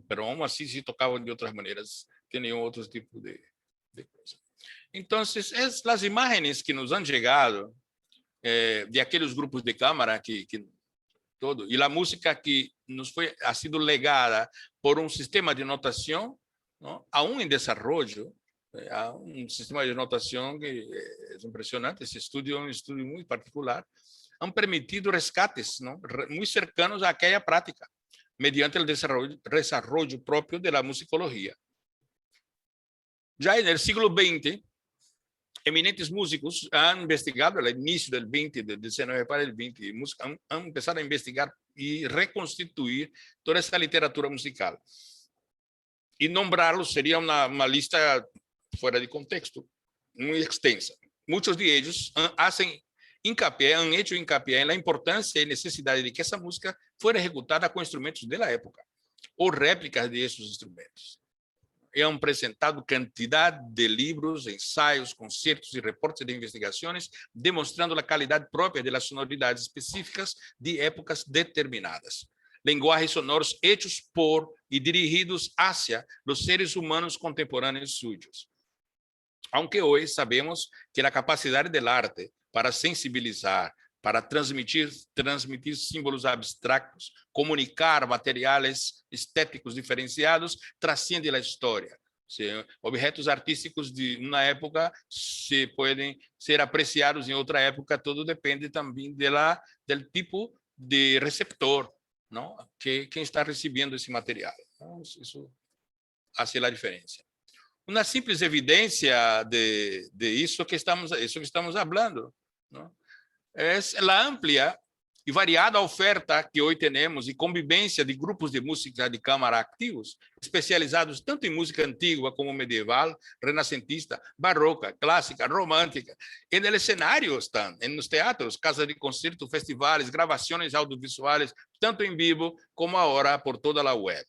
Mas, assim, se tocavam de outras maneiras, tinham outros tipos de coisa. Então, as imagens que nos han chegado de aqueles grupos de câmara todo, e a música que nos ha sido legada por um sistema de notação, não? Aún em desenvolvimento, há um sistema de notação que é impressionante. Esse estudo é um estudo muito particular. Han permitido rescates, não? Muito cercanos àquela prática, mediante o desenvolvimento próprio da musicologia. Já no século XX, eminentes músicos han investigado, no início do 20, del 19 para o 20, han empezado a investigar e reconstituir toda essa literatura musical. E nombrá-los seria uma lista fora de contexto, muito extensa. Muitos de eles han hecho hincapié na importância e necessidade de que essa música fosse executada com instrumentos da época, ou réplicas de esses instrumentos. Han apresentado quantidade de livros, ensaios, concertos e reportes de investigações, demonstrando a qualidade própria das sonoridades específicas de épocas determinadas. Lenguajes sonoros hechos por e dirigidos hacia os seres humanos contemporâneos suyos. Aunque hoje sabemos que a capacidade do arte para sensibilizar, para transmitir símbolos abstractos, comunicar materiais estéticos diferenciados, transcende a história. Objetos artísticos de uma época se podem ser apreciados em outra época, tudo depende também do tipo de receptor, não? Quem está recebendo esse material. Então, isso faz a diferença. Uma simples evidência de isso que estamos falando, não? É a ampla e variada oferta que hoje temos e convivência de grupos de música de câmara ativos, especializados tanto em música antiga como medieval, renascentista, barroca, clássica, romântica. E no cenário estão, nos teatros, casas de concerto, festivais, gravações audiovisuais, tanto em vivo como agora por toda a web.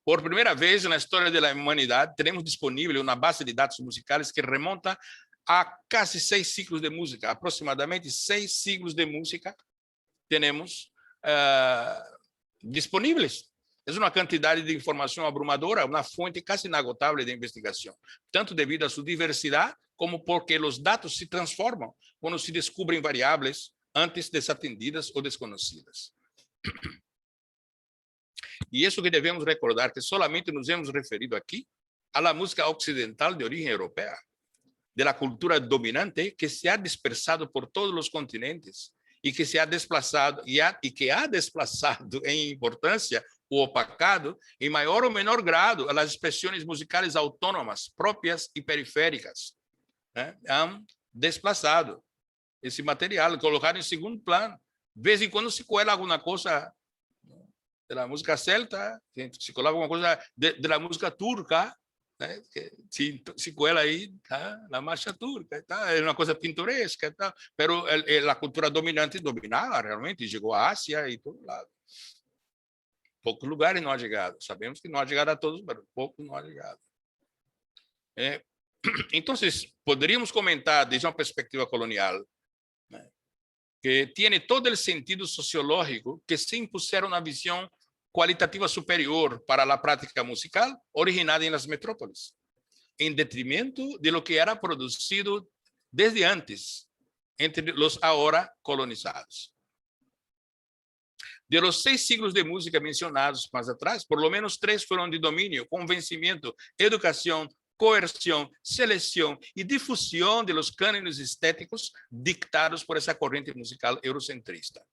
Por primeira vez na história da humanidade, temos disponível uma base de dados musicais que remonta há quase 6 ciclos de música, aproximadamente 6 ciclos de música temos disponíveis. É uma quantidade de informação abrumadora, uma fonte quase inagotável de investigação, tanto devido à sua diversidade, como porque os dados se transformam quando se descobrem variáveis antes desatendidas ou desconhecidas. E isso que devemos recordar, que solamente nos hemos referido aqui à música ocidental de origem europeia, de la cultura dominante que se ha dispersado por todos os continentes e que se ha desplazado que ha desplazado em importância ou opacado em maior ou menor grado as expressões musicais autônomas próprias e periféricas, né? Han desplazado esse material, colocado em segundo plano. De vez em quando se cuela alguma coisa la música celta, se coloca alguma coisa de la música turca, né? Que se cuela aí, tá? Na marcha turca, tá? É uma coisa pintoresca, tá? Pero a cultura dominante dominava realmente, chegou à Ásia e todo lado. Poucos lugares não há chegado. Sabemos que não há chegado a todos, mas poucos não há chegado. Então, poderíamos comentar desde uma perspectiva colonial, né, que tem todo o sentido sociológico que se impuseram na visão qualitativa superior para a prática musical originada nas metrópoles, em detrimento de lo que era produzido desde antes entre os agora colonizados. De los 6 siglos de música mencionados mais atrás, por lo menos 3 foram de domínio, convencimento, educação, coerção, seleção e difusão de los cânones estéticos dictados por essa corrente musical eurocentrista.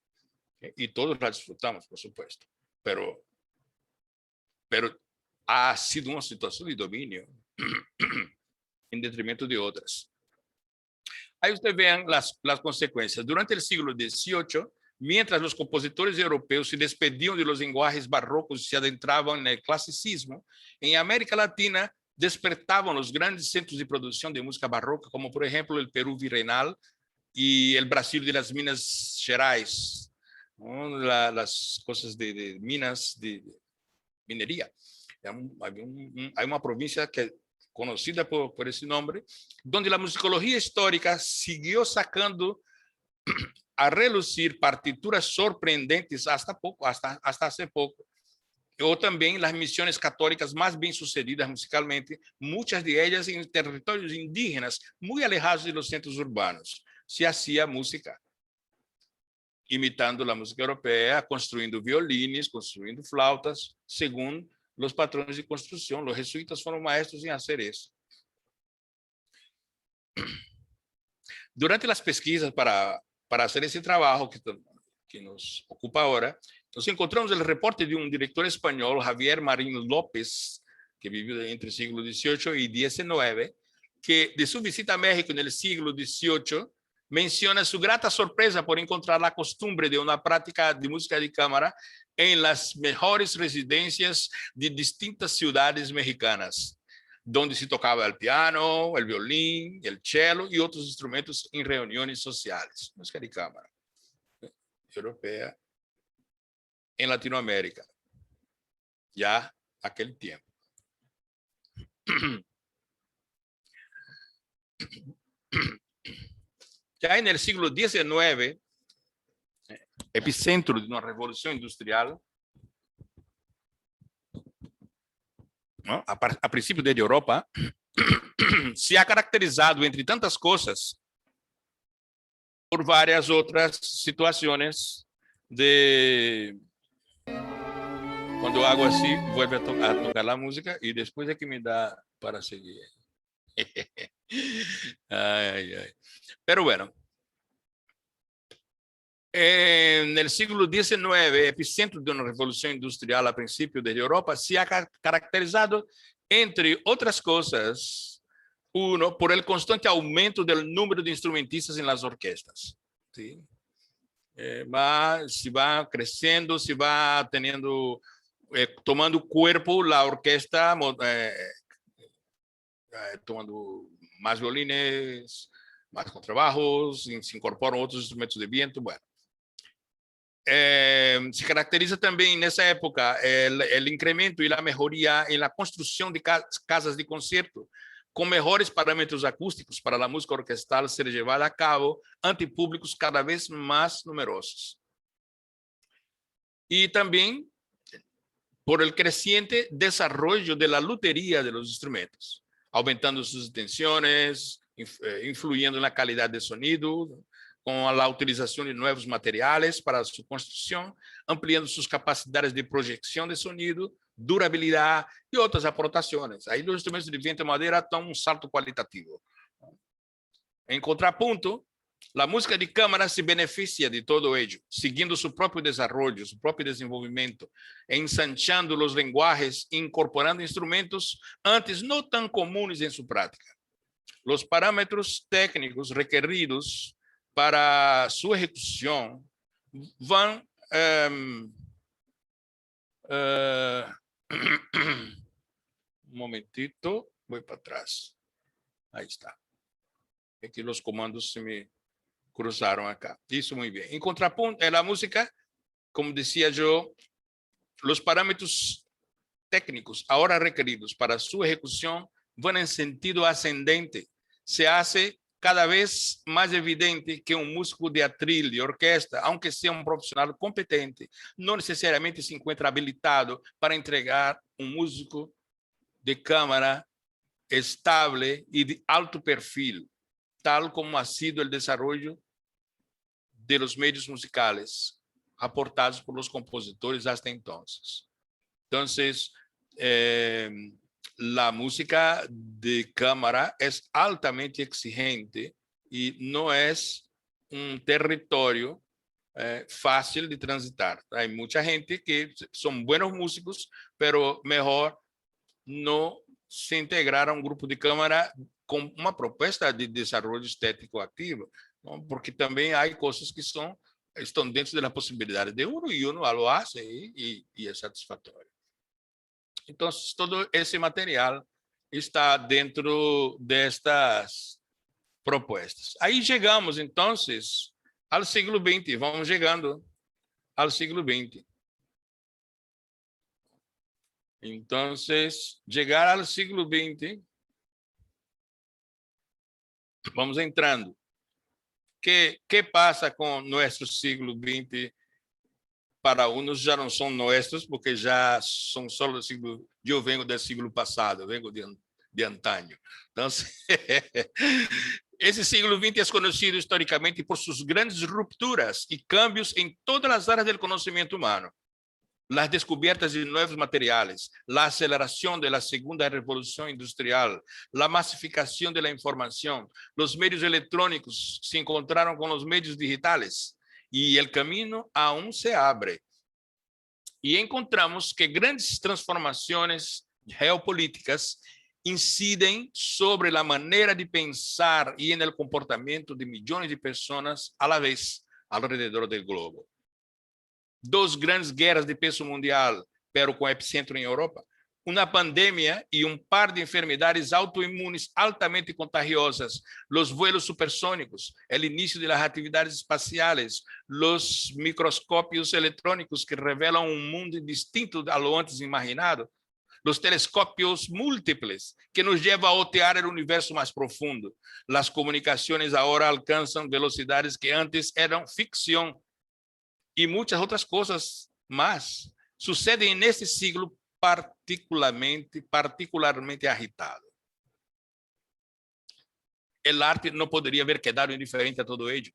E todos la disfrutamos, por supuesto. Pero ha sido uma situação de domínio em detrimento de outras. Aí você vê as consequências. Durante o século XVIII, mientras os compositores europeus se despediam de los lenguajes barrocos e se adentravam no classicismo, em América Latina despertavam os grandes centros de produção de música barroca, como, por exemplo, o Peru virreinal e o Brasil de las Minas Gerais, as coisas de minas, de mineria. Há uma província que é conhecida por esse nome, onde a musicologia histórica seguiu sacando a relucir partituras sorprendentes hasta hace poco, ou também as missões católicas mais bem-sucedidas musicalmente, muitas de elas em territórios indígenas, muito alejados dos centros urbanos. Se hacía música, imitando a música europeia, construindo violines, construindo flautas, segundo os patrões de construção. Os jesuítas foram maestros em fazer isso. Durante as pesquisas para fazer esse trabalho que nos ocupa agora, nós encontramos o reporte de um diretor espanhol, Javier Marín López, que viveu entre o século XVIII e XIX, que de sua visita a México no século XVIII menciona sua grata surpresa por encontrar a costumbre de uma prática de música de cámara em las mejores residências de distintas cidades mexicanas, onde se tocava o piano, o violín, o cello e outros instrumentos em reuniões sociais. Música de cámara europeia em Latinoamérica, já naquele tempo. Já no século XIX, epicentro de uma revolução industrial, a princípio desde a Europa, se ha caracterizado, entre tantas coisas, por várias outras situações de... Quando hago assim, vuelve a tocar a música e depois é que me dá para seguir. Ay, ay. Pero bueno, en el siglo XIX, epicentro de uma revolução industrial a princípio de Europa, se ha caracterizado, entre outras coisas, por el constante aumento do número de instrumentistas em las orquestas. ¿Sí? Se va crescendo, se va teniendo, tomando corpo a orquesta, tomando mais violines, mais contrabajos, se incorporam outros instrumentos de viento. Bueno, se caracteriza também nessa época o incremento e a melhoria em la construção de casas de concerto com melhores parâmetros acústicos para a música orquestral ser levada a cabo ante públicos cada vez mais numerosos. E também por el creciente desarrollo de la lutería de los instrumentos, aumentando sus tensiones, influyendo na qualidade de sonido, com a utilização de novos materiais para sua construção, ampliando suas capacidades de projeção de sonido, durabilidade e outras aportações. Aí os instrumentos de viento e madeira dão um salto qualitativo. Em contraponto, a música de câmara se beneficia de todo ello, seguindo seu próprio desenvolvimento, seu próprio desenvolvimento, ensanchando os linguajes, incorporando instrumentos antes não tão comuns em sua prática. Os parâmetros técnicos requeridos para sua execução vão Un momentito, voy para atrás. Ahí está. Aquí los comandos se me cruzaron acá. Isso muy bien. En contrapunto, en la música, como decía yo, los parámetros técnicos ahora requeridos para su ejecución van en sentido ascendente. Se hace cada vez más evidente que un músico de atril, de orquesta, aunque sea un profesional competente, no necesariamente se encuentra habilitado para entregar un músico de cámara estable y de alto perfil, tal como ha sido el desarrollo de los medios musicales aportados por los compositores hasta entonces. Entonces, la música de cámara es altamente exigente y no es un territorio fácil de transitar. Hay mucha gente que son buenos músicos, pero mejor no se integrar a un grupo de cámara con una propuesta de desarrollo estético activo, ¿no? Porque también hay cosas que están dentro de las posibilidades de uno y uno lo hace y es satisfactorio. Entonces, todo ese material está dentro de estas propuestas. Ahí llegamos, entonces, al siglo XX. Vamos llegando al siglo XX. Entonces, llegar al siglo XX, vamos entrando. ¿Qué pasa con nuestro siglo XX? Para unos já não são nossos, porque já são só do siglo... Eu venho do siglo passado, eu venho de antaño. Então, esse siglo XX é conhecido historicamente por suas grandes rupturas e cambios em todas as áreas do conhecimento humano. Las descubiertas de nuevos materiales, la aceleración de la segunda revolución industrial, la masificación de la información, los medios electrónicos se encontraron con los medios digitales y el camino aún se abre. Y encontramos que grandes transformaciones geopolíticas inciden sobre la manera de pensar y en el comportamiento de millones de personas a la vez alrededor del globo. Dos grandes guerras de peso mundial, pero com epicentro em Europa, uma pandemia e par de enfermedades autoimunes altamente contagiosas, os vuelos supersônicos, o início das atividades espaciais, os microscópios eletrônicos que revelam mundo distinto a lo antes imaginado, os telescópios múltiples que nos levam a otear o universo mais profundo. As comunicações agora alcançam velocidades que antes eram ficção. E muitas outras coisas mais sucedem nesse siglo particularmente agitado. O arte não poderia haver quedado indiferente a todo ello,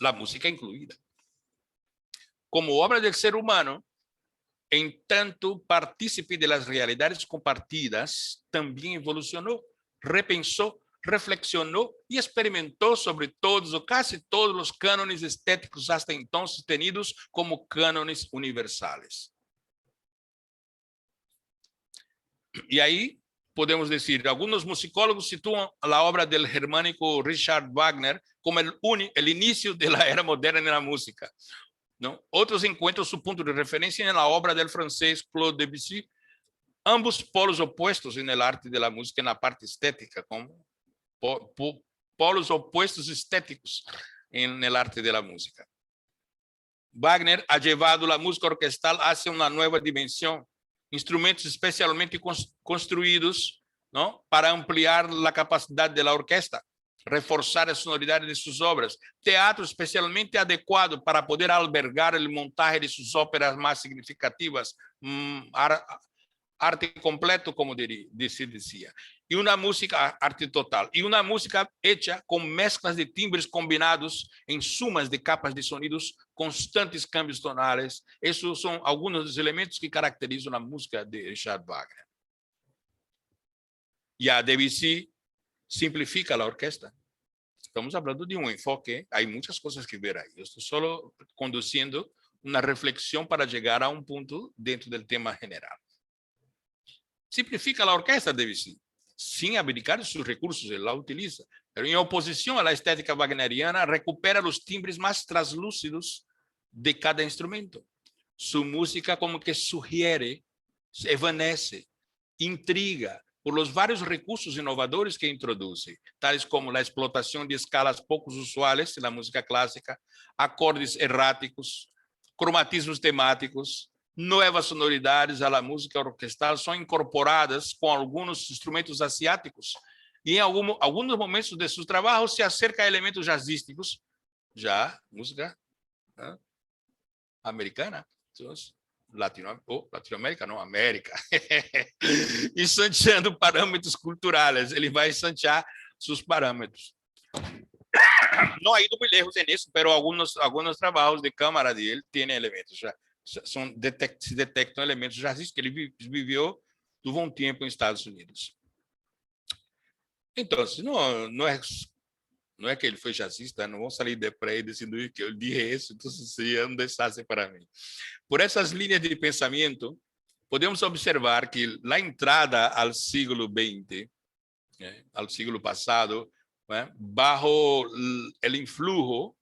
a música incluída. Como obra do ser humano, em tanto partícipe de las realidades compartidas, também evolucionou, repensou, reflexionou e experimentou sobre todos ou quase todos os cânones estéticos hasta então tenidos como cânones universais. E aí podemos dizer, alguns musicólogos situam a obra do germânico Richard Wagner como o início da era moderna na música. Não? Outros encontram seu ponto de referência na obra do francês Claude Debussy, ambos polos opostos na arte da música na parte estética, como polos opuestos estéticos en el arte de la música. Wagner ha llevado la música orquestal hacia una nueva dimensión, instrumentos especialmente construidos, ¿no?, para ampliar la capacidad de la orquesta, reforçar a sonoridade de suas obras, teatro especialmente adequado para poder albergar o montaje de suas óperas mais significativas, arte completo, como se dizia, e uma música, arte total, e uma música hecha com mesclas de timbres combinados em sumas de capas de sonidos, constantes câmbios tonais. Esses são alguns dos elementos que caracterizam a música de Richard Wagner. E a Debussy simplifica a orquesta. Estamos falando de enfoque, há muitas coisas que ver aí. Eu estou só conduzindo uma reflexão para chegar a ponto dentro do tema general. Simplifica a orquesta, Debussy, sin abdicar de sus recursos, él la utiliza, pero en oposición a la estética wagneriana recupera los timbres más translúcidos de cada instrumento. Su música como que sugiere, evanece, intriga por los varios recursos inovadores que introduce, tales como la explotación de escalas poucos usuales en la música clásica, acordes erráticos, cromatismos temáticos, nuevas sonoridades a la música orquestal são incorporadas com alguns instrumentos asiáticos e em alguns momentos de seus trabalhos se acerca a elementos jazzísticos, já música americana, Latinoamérica, não, América, e santeando parâmetros culturais, ele vai santear seus parâmetros. Não há ido muy lejos en eso, pero algunos trabajos de cámara de él tienen elementos, se detectam elementos jazzísticos, que ele viveu, tuvo tempo em Estados Unidos. Então, não é que ele foi jazzista, não vou sair de para ele dizendo que eu dije isso, então se não deixasse para mim. Por essas linhas de pensamento, podemos observar que a entrada ao século XX, ao século passado, bajo el influjo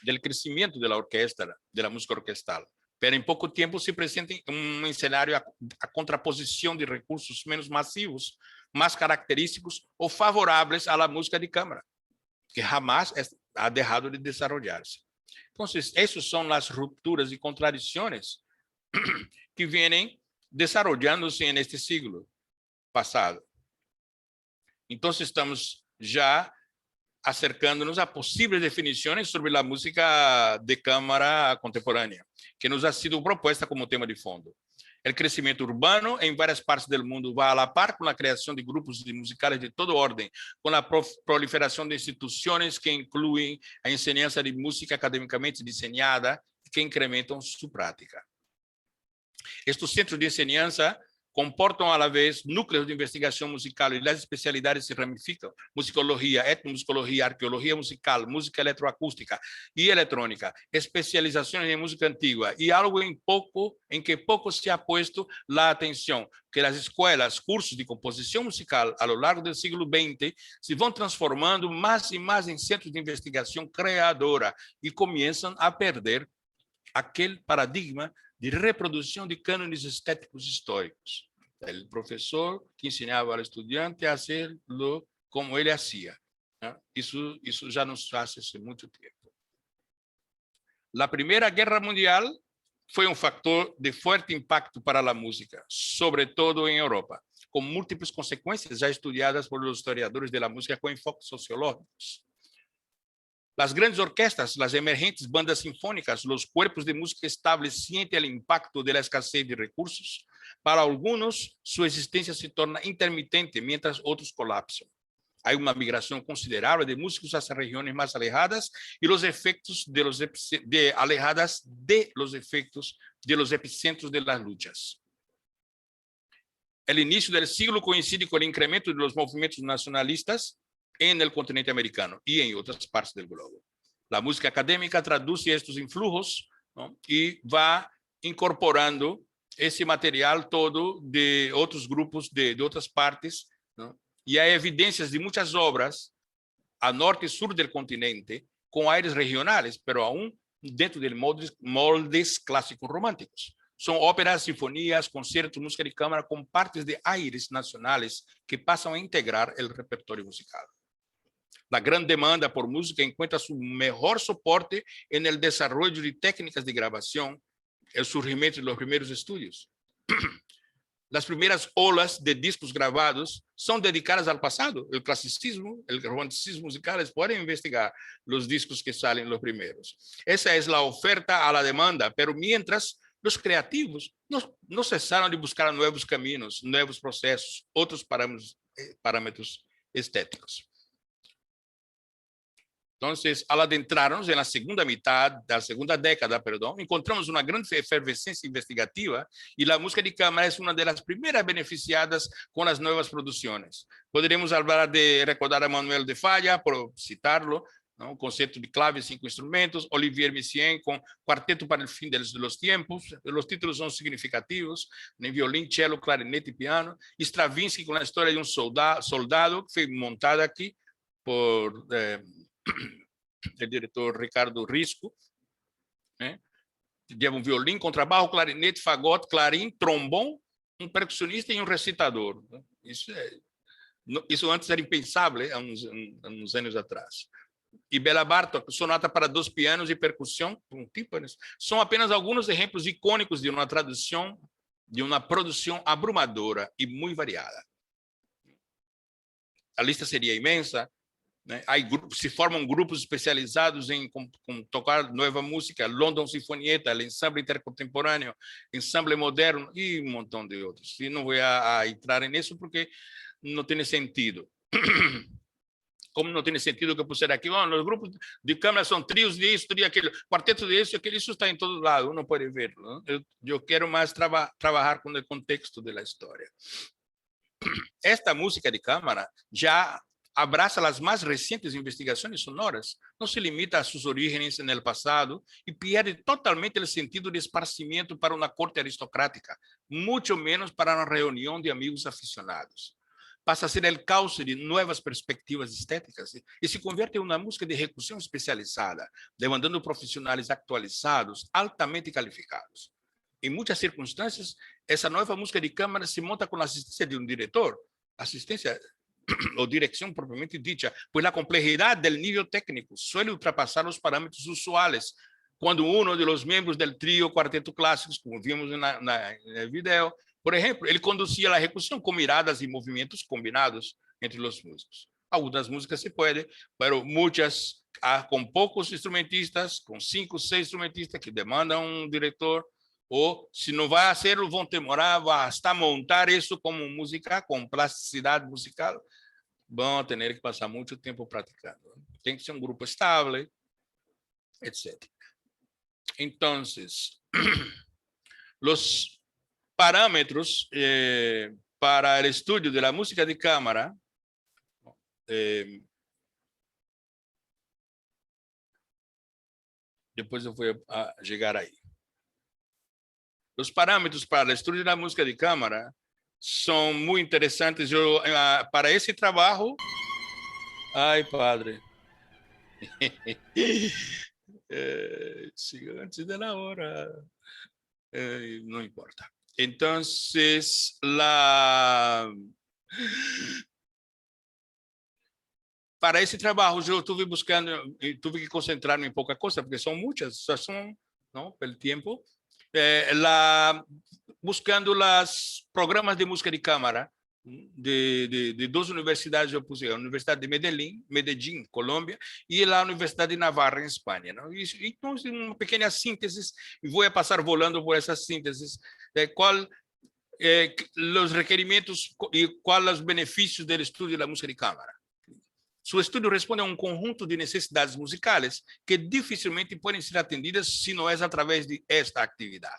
del crecimiento de la orquesta, de la música orquestal. Pero en poco tiempo se presenta un escenario a contraposición de recursos menos masivos, más característicos o favorables a la música de cámara, que jamás ha dejado de desarrollarse. Entonces, esas son las rupturas y contradicciones que vienen desarrollándose en este siglo pasado. Então, estamos já acercando-nos a possíveis definições sobre a música de câmara contemporânea, que nos ha sido proposta como tema de fundo. O crescimento urbano em várias partes do mundo vai a la par com a criação de grupos musicais de toda ordem, com a proliferação de instituições que incluem a enseñança de música academicamente desenhada e que incrementam sua prática. Estes centros de enseñanza comportam, a la vez, núcleos de investigação musical e as especialidades se ramificam: musicologia, etnomusicologia, arqueologia musical, música eletroacústica e eletrônica, especializações em música antiga e algo em que pouco se ha puesto a atenção, que as escolas, cursos de composição musical a lo largo do século XX se vão transformando mais e mais em centros de investigação criadora e começam a perder aquele paradigma de reprodução de cânones estéticos históricos. O professor que ensinava ao estudante a fazê-lo como ele fazia. Isso já nos faz há muito tempo. A Primeira Guerra Mundial foi fator de forte impacto para a música, sobretudo em Europa, com múltiplas consequências já estudadas por os historiadores da música com enfoques sociológicos. Las grandes orquestas, las emergentes bandas sinfónicas, los cuerpos de música estable sienten el impacto de la escasez de recursos. Para algunos, su existencia se torna intermitente, mientras otros colapsan. Hay una migración considerable de músicos hacia regiones más alejadas y los efectos de los efectos de los epicentros de las luchas. El inicio del siglo coincide con el incremento de los movimientos nacionalistas en el continente americano y en otras partes del globo. La música académica traduce estos influjos, ¿no? Y va incorporando ese material todo de otros grupos de otras partes, ¿no? Y hay evidencias de muchas obras a norte y sur del continente con aires regionales, pero aún dentro de moldes clásicos románticos. Son óperas, sinfonías, conciertos, música de cámara con partes de aires nacionales que pasan a integrar el repertorio musical. La gran demanda por música encuentra su mejor soporte en el desarrollo de técnicas de grabación, el surgimiento de los primeros estudios. Las primeras olas de discos grabados son dedicadas al pasado, el clasicismo, el romanticismo musical. Pueden investigar los discos que salen los primeros. Esa es la oferta a la demanda, pero mientras los creativos no cesaron de buscar nuevos caminos, nuevos procesos, otros parámetros estéticos. Entonces, al adentrarnos en la segunda mitad de la segunda década, encontramos una gran efervescencia investigativa y la música de cámara es una de las primeras beneficiadas con las nuevas producciones. Podríamos hablar de recordar a Manuel de Falla, por citarlo, ¿no? Concerto de clave y 5 instrumentos, Olivier Messiaen con Cuarteto para el fin de los tiempos, los títulos son significativos, en violín, cello, clarinete y piano, Stravinsky con la historia de un soldado, que fue montada aquí por el director Ricardo Risco, Lleva um violino, contrabaixo, clarinete, fagote, clarim, trombone, um percussionista e um recitador. Isso antes era impensável, há uns anos atrás. E Bela Bartók, sonata para 2 pianos e percussão, são apenas alguns exemplos icônicos de uma tradução, de uma produção abrumadora e muito variada. A lista seria imensa, né? Se formam grupos especializados em tocar nova música, London Sinfonietta, o ensemble intercontemporâneo, ensemble moderno e um montão de outros. E não vou entrar nisso porque não tem sentido. Como não tem sentido que eu puser aqui, os grupos de câmara são trios de isso, trio aquilo, quarteto de isso, aquilo, isso está em todo lado, uno pode ver. Eu quero mais trabalhar com o contexto da história. Esta música de câmara já abraça as mais recentes investigações sonoras, não se limita a suas origens no passado e perde totalmente o sentido de esparcimento para uma corte aristocrática, muito menos para uma reunião de amigos aficionados. Passa a ser o cauce de novas perspectivas estéticas e se converte em uma música de recursão especializada, demandando profissionais atualizados, altamente qualificados. Em muitas circunstâncias, essa nova música de câmara se monta com a assistência de um diretor, assistência ou direção propriamente dita, pois a complexidade do nível técnico suele ultrapassar os parâmetros usuais, quando um dos membros do trio quarteto clássicos, como vimos no vídeo, por exemplo, ele conduzia a recursão com miradas e movimentos combinados entre os músicos. Algumas músicas se pode, mas muitas com poucos instrumentistas, com 5, 6 instrumentistas que demandam um diretor, ou se não vai ser, vão demorar hasta montar isso como música, com plasticidade musical, vão ter que passar muito tempo praticando. Tem que ser um grupo estável, etc. Então, os parâmetros para o estudo da música de câmara depois eu vou chegar aí. Os parâmetros para o estudo da música de câmara são muito interessantes. Para esse trabalho, ai, padre, siga antes da hora, não importa. Então, para esse trabalho, eu tive que concentrar-me em pouca coisa, porque são muitas, só são, não, pelo tempo. Buscando os programas de música de câmara de 2 universidades, eu pus a Universidade de Medellín, Colômbia, e a Universidade de Navarra, em Espanha. Não? Então, uma pequena síntese, e vou passar volando por essas sínteses, qual os requerimentos e quais os benefícios do estudo da música de câmara. Su estudio responde a un conjunto de necesidades musicales que dificilmente pueden ser atendidas si no es a través de esta actividad.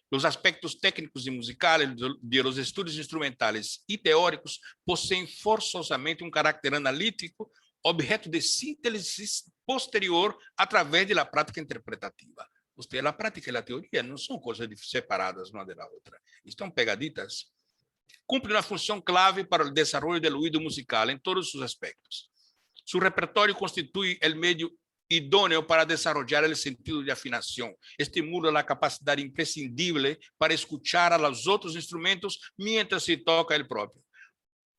Los aspectos técnicos y musicales de los estudios instrumentales y teóricos poseen forzosamente un carácter analítico, objeto de síntesis posterior a través de la práctica interpretativa. La práctica y la teoría no son cosas separadas una de la otra, están pegaditas. Cumple una función clave para el desarrollo del oído musical en todos sus aspectos. Su repertorio constituye el medio idóneo para desarrollar el sentido de afinación. Estimula la capacidad imprescindible para escuchar a los otros instrumentos mientras se toca el propio.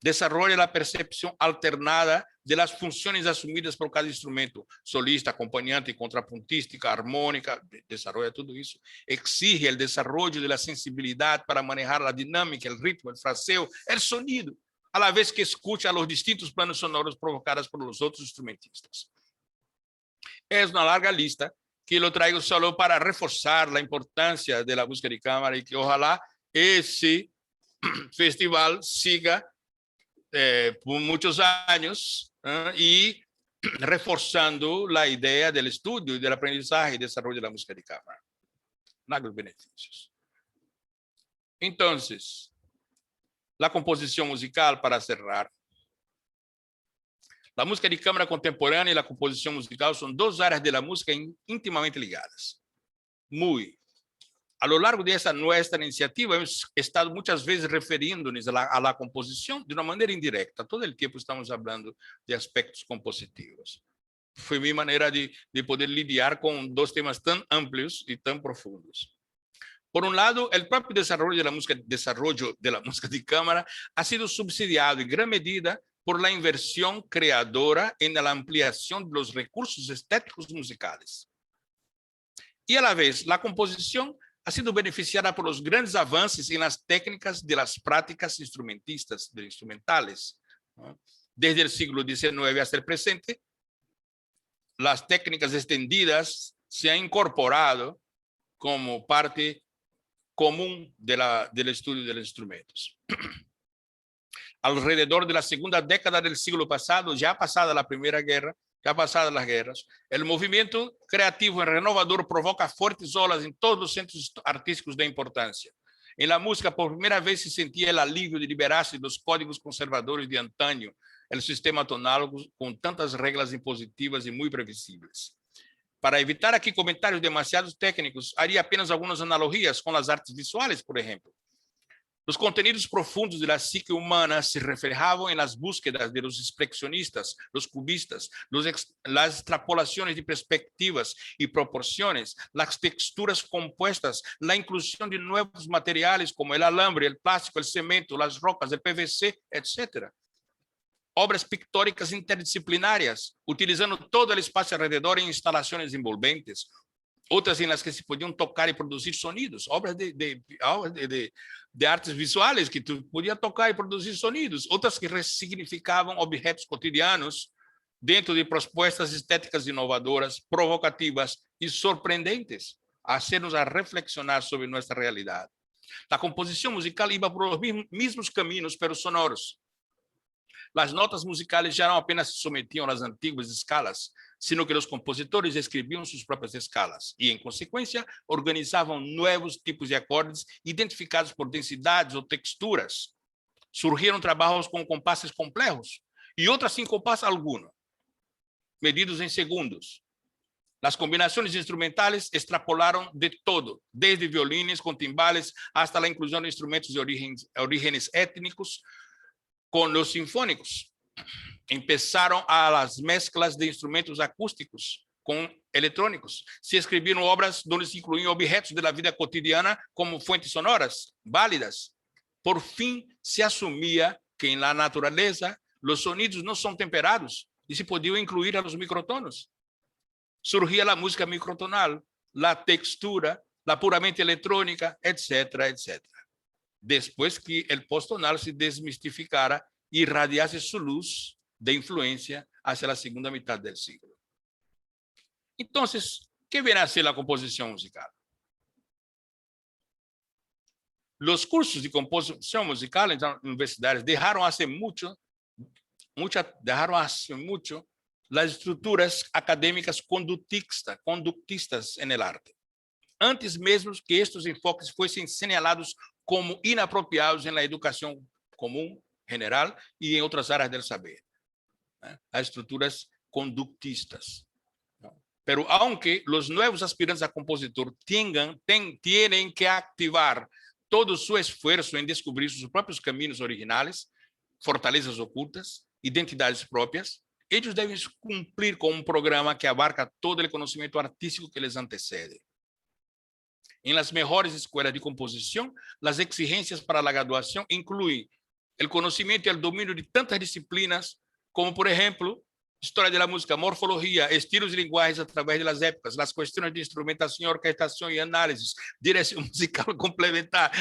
Desarrolla la percepción alternada de las funciones asumidas por cada instrumento, solista, acompañante, contrapuntística, armónica, desarrolla todo eso. Exige el desarrollo de la sensibilidad para manejar la dinámica, el ritmo, el fraseo, el sonido, a la vez que escucha los distintos planos sonoros provocados por los otros instrumentistas. Es una larga lista que lo traigo solo para reforzar la importancia de la música de cámara y que ojalá ese festival siga por muchos años y reforzando la idea del estudio y del aprendizaje y desarrollo de la música de cámara. Largos beneficios. Entonces, la composición musical, para cerrar. La música de cámara contemporánea y la composición musical son dos áreas de la música íntimamente ligadas. A lo largo de nuestra iniciativa, hemos estado muchas veces refiriéndonos a la composición de una manera indirecta. Todo el tiempo estamos hablando de aspectos compositivos. Foi minha maneira de poder lidiar com dois temas tão amplios e tão profundos. Por un lado, el propio desarrollo de la música de cámara ha sido subsidiado en gran medida por la inversión creadora en la ampliación de los recursos estéticos musicales. Y a la vez, la composición ha sido beneficiada por los grandes avances en las técnicas de las prácticas instrumentales. Desde el siglo XIX hasta el presente, las técnicas extendidas se han incorporado como parte común del estudio de los instrumentos. Alrededor de la segunda década del siglo pasado, ya pasada la Primera Guerra, ya pasadas las guerras, el movimiento creativo y renovador provoca fuertes olas en todos los centros artísticos de importancia. En la música, por primera vez se sentía el alivio de liberarse de los códigos conservadores de antaño, el sistema tonal con tantas reglas impositivas y muy previsibles. Para evitar aquí comentarios demasiado técnicos, haría apenas algunas analogías con las artes visuales, por ejemplo. Los contenidos profundos de la psique humana se reflejaban en las búsquedas de los expresionistas, los cubistas, las extrapolaciones de perspectivas y proporciones, las texturas compuestas, la inclusión de nuevos materiales como el alambre, el plástico, el cemento, las rocas, el PVC, etc. Obras pictóricas interdisciplinarias, utilizando todo el espacio alrededor en instalaciones envolventes, otras en las que se podían tocar y producir sonidos, obras de artes visuales que tú podías tocar y producir sonidos, otras que resignificaban objetos cotidianos dentro de propuestas estéticas inovadoras, provocativas y sorprendentes, a hacernos a reflexionar sobre nuestra realidad. La composición musical iba por los mismos caminos, pero sonoros. Las notas musicales ya no apenas se sometían a las antiguas escalas, sino que los compositores escribían sus propias escalas y, en consecuencia, organizaban nuevos tipos de acordes identificados por densidades o texturas. Surgieron trabajos con compases complejos y otras sin compás alguno, medidos en segundos. Las combinaciones instrumentales extrapolaron de todo, desde violines con timbales hasta la inclusión de instrumentos de orígenes étnicos, con los sinfónicos. Empezaron a las mezclas de instrumentos acústicos con electrónicos. Se escribieron obras donde se incluían objetos de la vida cotidiana como fuentes sonoras válidas. Por fin se asumía que en la naturaleza los sonidos no son temperados y se podían incluir a los microtonos. Surgía la música microtonal, la textura, la puramente electrónica, etcétera, etcétera. Después que el posttonal se desmistificara y irradiase su luz de influencia hacia la segunda mitad del siglo. Entonces, ¿qué viene a ser la composición musical? Los cursos de composición musical en las universidades dejaron hace mucho las estructuras académicas conductistas en el arte, antes mesmo que estos enfoques fuesen señalados como inapropiados en la educación común, general y en otras áreas del saber. Las estructuras conductistas. Pero aunque los nuevos aspirantes a compositor tienen que activar todo su esfuerzo en descubrir sus propios caminos originales, fortalezas ocultas, identidades propias, ellos deben cumplir con un programa que abarca todo el conocimiento artístico que les antecede. En las mejores escuelas de composición, las exigencias para la graduación incluyen el conocimiento y el dominio de tantas disciplinas como, por ejemplo, historia de la música, morfología, estilos y lenguajes a través de las épocas, las cuestiones de instrumentación, orquestación y análisis, dirección musical complementar.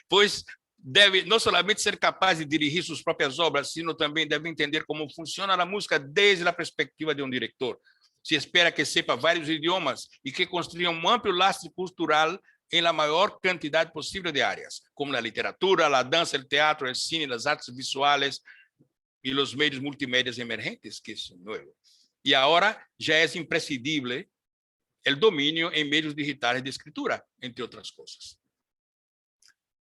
Pues debe no solamente ser capaz de dirigir sus propias obras, sino también debe entender cómo funciona la música desde la perspectiva de un director. Se espera que sepa varios idiomas y que construya un amplio lastre cultural en la mayor cantidad posible de áreas, como la literatura, la danza, el teatro, el cine, las artes visuales y los medios multimedia emergentes, que es nuevo. Y ahora ya es imprescindible el dominio en medios digitales de escritura, entre otras cosas.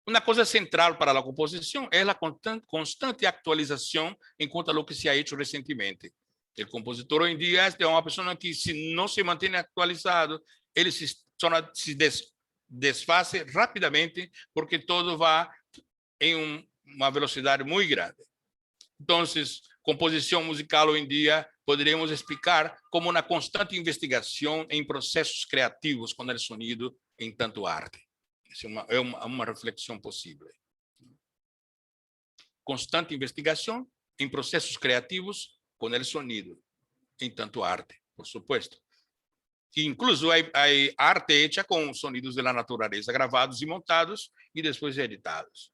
Una cosa central para la composición es la constante actualización en cuanto a lo que se ha hecho recientemente. El compositor hoy en día es una persona que, si no se mantiene actualizado, él se desfase rápidamente porque todo va en una velocidad muy grande. Entonces, composición musical hoy en día poderíamos explicar como uma constante investigação em processos criativos com o sonido em tanto arte. Essa é uma reflexão possível. Constante investigação em processos criativos com o sonido em tanto arte, por supuesto. Incluso há arte hecha com sonidos da natureza, gravados e montados e depois editados.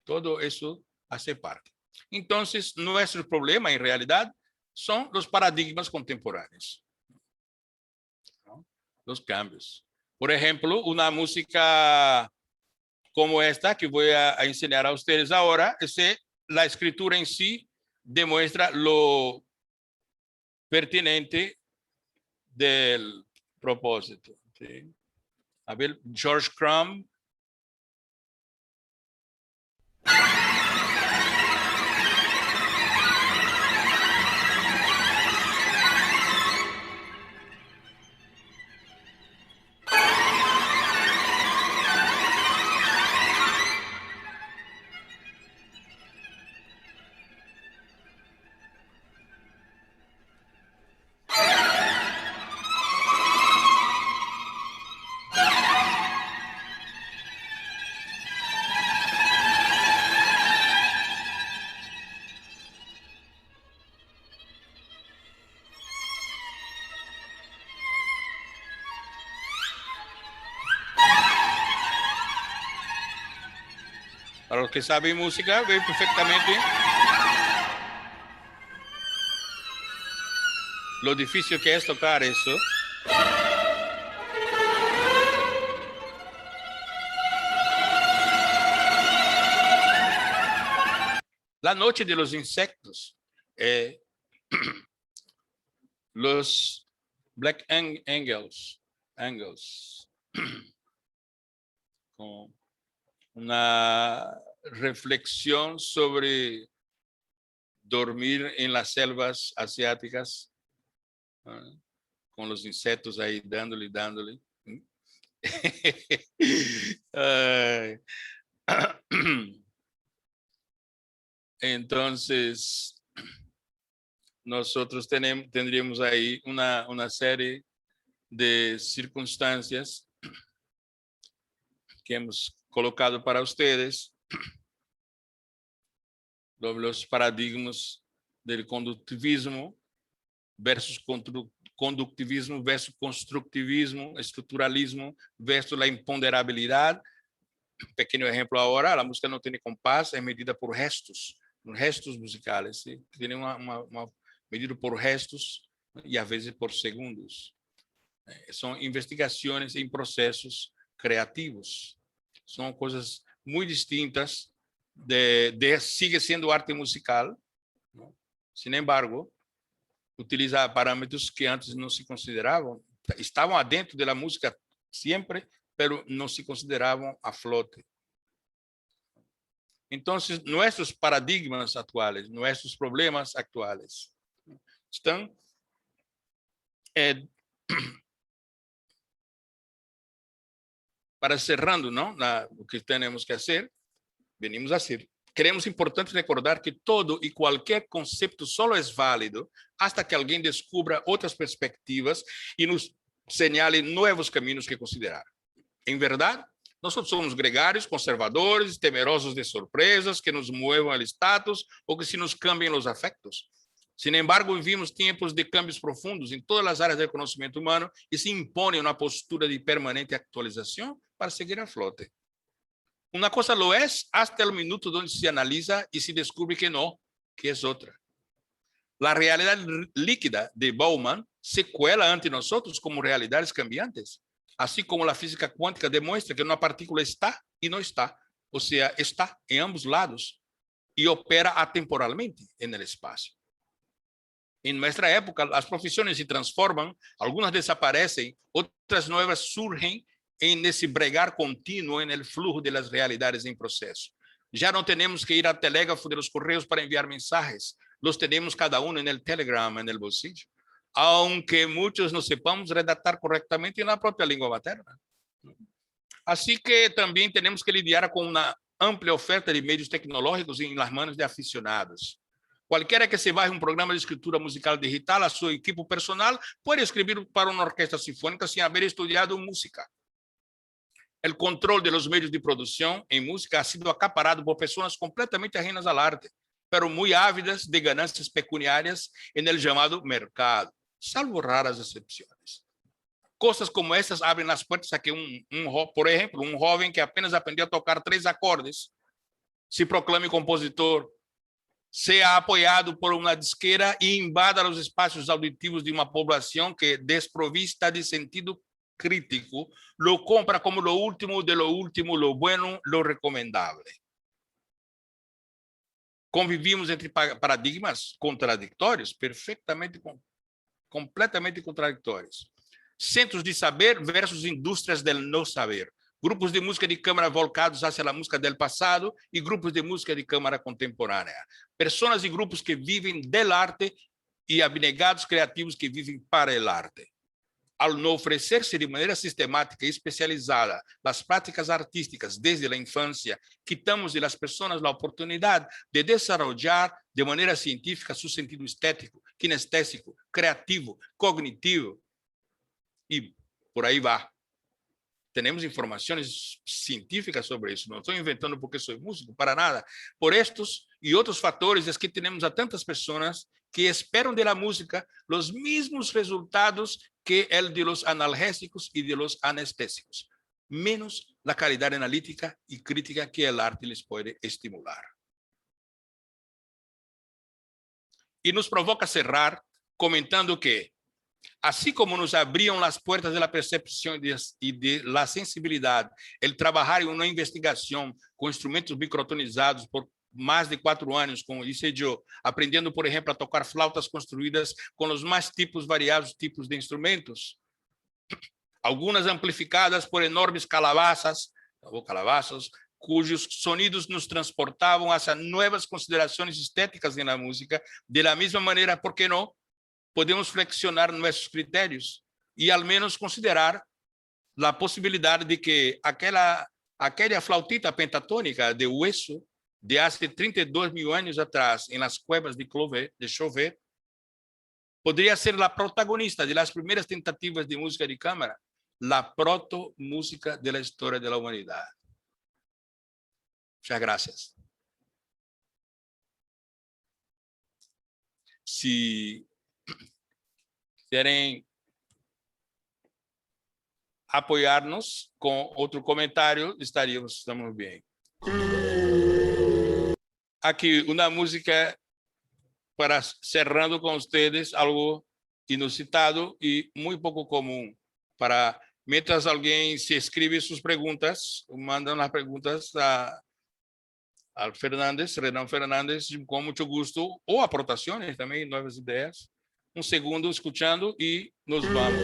Todo isso hace parte. Então, nosso problema, em realidade, são os paradigmas contemporâneos. Os cambios. Por exemplo, uma música como esta, que vou ensinar a vocês agora, a escritura em si demonstra lo pertinente del propósito. ¿Sí? A ver, George Crumb. Para los que saben música, ven perfectamente lo difícil que es tocar eso. La noche de los insectos. Los Black Angels. Con una reflexión sobre dormir en las selvas asiáticas, con los insectos ahí dándole. Entonces, nosotros tendríamos ahí una serie de circunstancias que hemos colocado para ustedes, los paradigmas del conductivismo versus conductivismo versus constructivismo, estruturalismo versus la imponderabilidad. Pequeno ejemplo ahora, la música no tiene compás, es medida por restos musicales, ¿sí? Tiene una medida por restos y a veces por segundos. Son investigaciones en procesos creativos. São coisas muito distintas, sigue sendo arte musical, ¿no? Sin embargo, utiliza parâmetros que antes não se consideravam, estavam adentro da música sempre, pero não se consideravam a flote. Então, nossos paradigmas atuais, nossos problemas atuais, estão para cerrando, ¿no? O que temos que fazer, venimos a hacer. Creemos importante recordar que todo y cualquier concepto solo es válido hasta que alguien descubra otras perspectivas y nos señale nuevos caminos que considerar. En verdad, nosotros somos gregarios, conservadores, temerosos de sorpresas que nos muevan al status o que se nos cambien los afectos. Sin embargo, vivimos tiempos de cambios profundos en todas las áreas del conocimiento humano y se impone una postura de permanente actualización para seguir a flote. Una cosa lo es hasta el minuto donde se analiza y se descubre que no, que es otra. La realidad líquida de Bauman se cuela ante nosotros como realidades cambiantes, así como la física cuántica demuestra que una partícula está y no está, o sea, está en ambos lados y opera atemporalmente en el espacio. En nuestra época, las profesiones se transforman, algunas desaparecen, otras nuevas surgen en ese bregar continuo en el flujo de las realidades en proceso. Ya no tenemos que ir al telégrafo de los correos para enviar mensajes, los tenemos cada uno en el Telegram, en el bolsillo, aunque muchos no sepamos redactar correctamente en la propia lengua materna. Así que también tenemos que lidiar con una amplia oferta de medios tecnológicos en las manos de aficionados. Qualquer que se baje um programa de escritura musical digital, a seu equipe personal pode escrever para uma orquestra sinfônica sem haver estudado música. O controle dos meios de produção em música ha sido acaparado por pessoas completamente ajenas ao arte, pero muy ávidas de ganancias pecuniárias en el llamado mercado, salvo raras excepciones. Cosas como estas abren las puertas a que por ejemplo, un joven que apenas aprendió a tocar 3 acordes, se proclame compositor, sea apoiado por uma disqueira e invada os espaços auditivos de uma população que, desprovista de sentido crítico, lo compra como lo último de lo último, lo bueno, lo recomendable. Convivimos entre paradigmas contraditórios, completamente contraditórios. Centros de saber versus indústrias del no saber. Grupos de música de câmara voltados hacia a música del passado e grupos de música de câmara contemporânea. Pessoas e grupos que vivem del arte e abnegados criativos que vivem para el arte. Ao não oferecer-se de maneira sistemática e especializada as práticas artísticas desde a infância, quitamos de las pessoas a oportunidade de desarrollar de maneira científica seu sentido estético, kinestésico, criativo, cognitivo e por aí vai. Temos informações científicas sobre isso. Não estou inventando porque sou músico, para nada. Por estes e outros fatores, é que temos a tantas pessoas que esperam da música os mesmos resultados que el de los analgésicos e de los anestésicos, menos a qualidade analítica e crítica que o arte les pode estimular. E nos provoca cerrar comentando que, assim como nos abriam as portas da percepção e de la sensibilidade, el trabalhar em uma investigação com instrumentos microtonizados por mais de 4 anos, como disse eu, aprendendo, por exemplo, a tocar flautas construídas com os mais variados tipos de instrumentos, algumas amplificadas por enormes calabazas, cujos sonidos nos transportavam hacia novas considerações estéticas na música, de la mesma maneira, por que não, podemos flexionar nossos critérios e, ao menos, considerar a possibilidade de que aquela flautita pentatônica de hueso de há 32.000 anos atrás, em las cuevas de Chauvet, poderia ser a protagonista de las primeiras tentativas de música de câmara, a proto-música da história da humanidade. Muchas gracias. Se querem apoiar-nos com outro comentário, estamos bem. Aqui uma música para cerrando com vocês, algo inusitado e muito pouco comum. Para mientras alguém se escreve suas perguntas, mandam as perguntas ao Renan Fernandes, com muito gosto, ou aportações também, novas ideias. Um segundo escutando e nos vamos.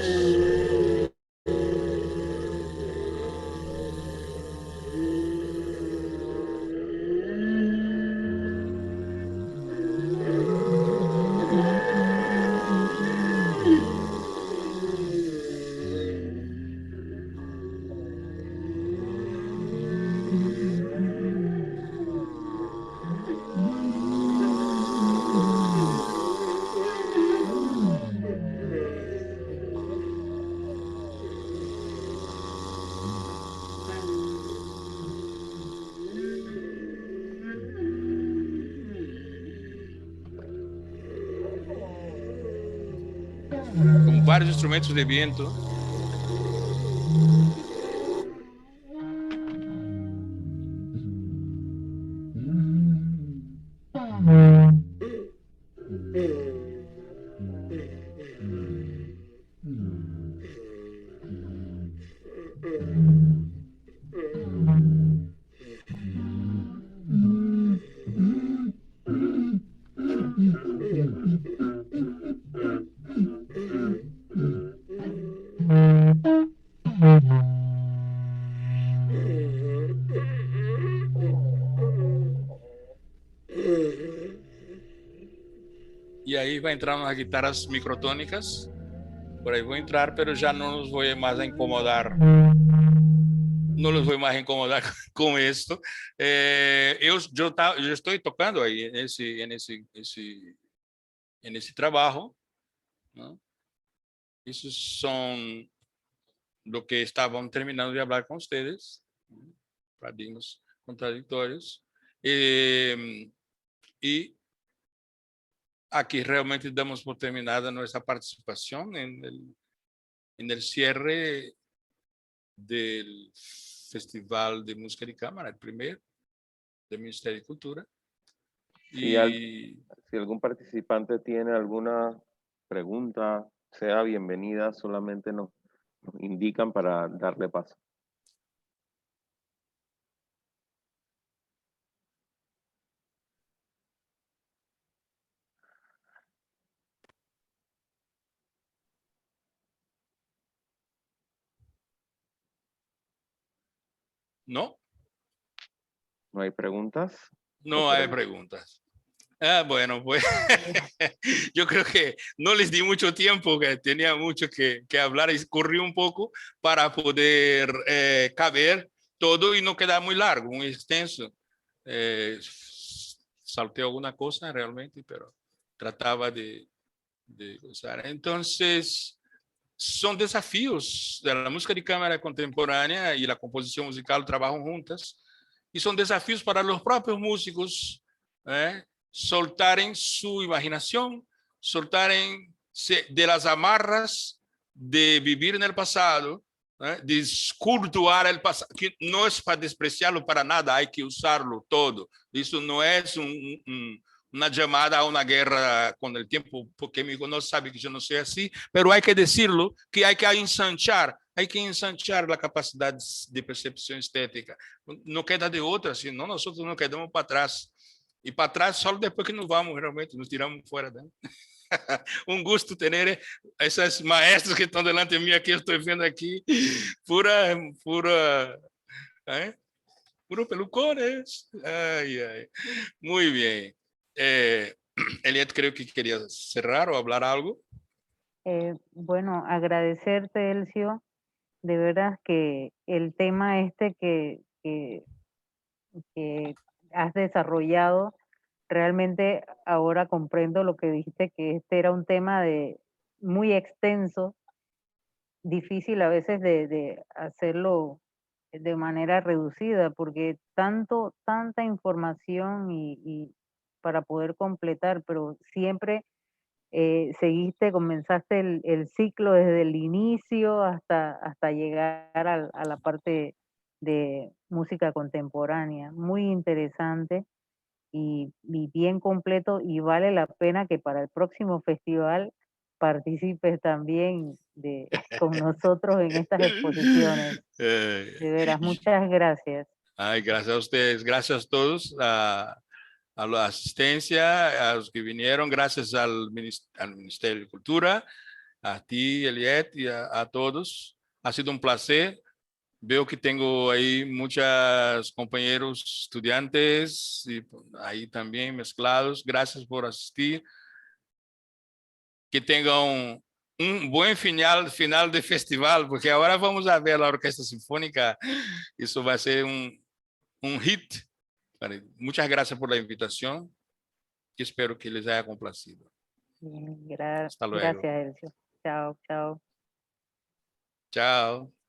Com vários instrumentos de viento. E aí vai entrar umas guitarras microtônicas. Por aí vou entrar, pero já não nos vou mais a incomodar no los voy más a incomodar con esto. Yo estoy tocando ahí en ese trabajo, ¿no? Esos son lo que estaban terminando de hablar con ustedes, ¿no? Paradigmas contradictorios. Y aquí realmente damos por terminada nuestra participación en el cierre del Festival de Música de Cámara, el primero del Ministerio de Cultura. Si algún participante tiene alguna pregunta, sea bienvenida, solamente nos indican para darle paso. ¿No? ¿No hay preguntas? No hay preguntas. Bueno, pues yo creo que no les di mucho tiempo, que tenía mucho que hablar y corrí un poco para poder caber todo y no quedar muy largo, muy extenso. Salté alguna cosa realmente, pero trataba de usar. Entonces, son desafíos de la música de cámara contemporánea y la composición musical trabajan juntas y son desafíos para los propios músicos, soltaren su imaginación, soltaren de las amarras de vivir en el pasado, de cultuar el pasado, que no es para despreciarlo para nada, hay que usarlo todo. Eso no es una llamada a una guerra con el tiempo, porque mi hijo no sabe que yo no soy así, pero hay que decirlo, que hay que ensanchar la capacidad de percepción estética. No queda de otra, senão nosotros nos quedamos para atrás. Y para atrás solo después que nos vamos, realmente, nos tiramos fuera. Un gusto tener esas maestras que están delante de mí aquí, estoy viendo aquí, puro pelucones. Ay, ay. Muy bien. Eliette, creo que quería cerrar o hablar algo. Bueno, agradecerte, Elcio, de veras que el tema este que has desarrollado, realmente ahora comprendo lo que dijiste, que este era un tema muy extenso, difícil a veces de hacerlo de manera reducida, porque tanta información y para poder completar, pero siempre comenzaste el ciclo desde el inicio hasta llegar a la parte de música contemporánea. Muy interesante y bien completo, y vale la pena que para el próximo festival participes también con nosotros en estas exposiciones. De veras, muchas gracias. Ay, gracias a ustedes, gracias a todos, a la asistencia, a los que vinieron, gracias al Ministerio de Cultura, a ti, Eliette, y a todos. Ha sido un placer. Veo que tengo ahí muchos compañeros estudiantes y ahí también mezclados. Gracias por asistir. Que tengan un buen final de festival, porque ahora vamos a ver la Orquesta Sinfónica. Eso va a ser un hit. Muchas gracias por la invitación y espero que les haya complacido. Bien, Hasta luego. gracias, Elcio. Chao, chao. Chao.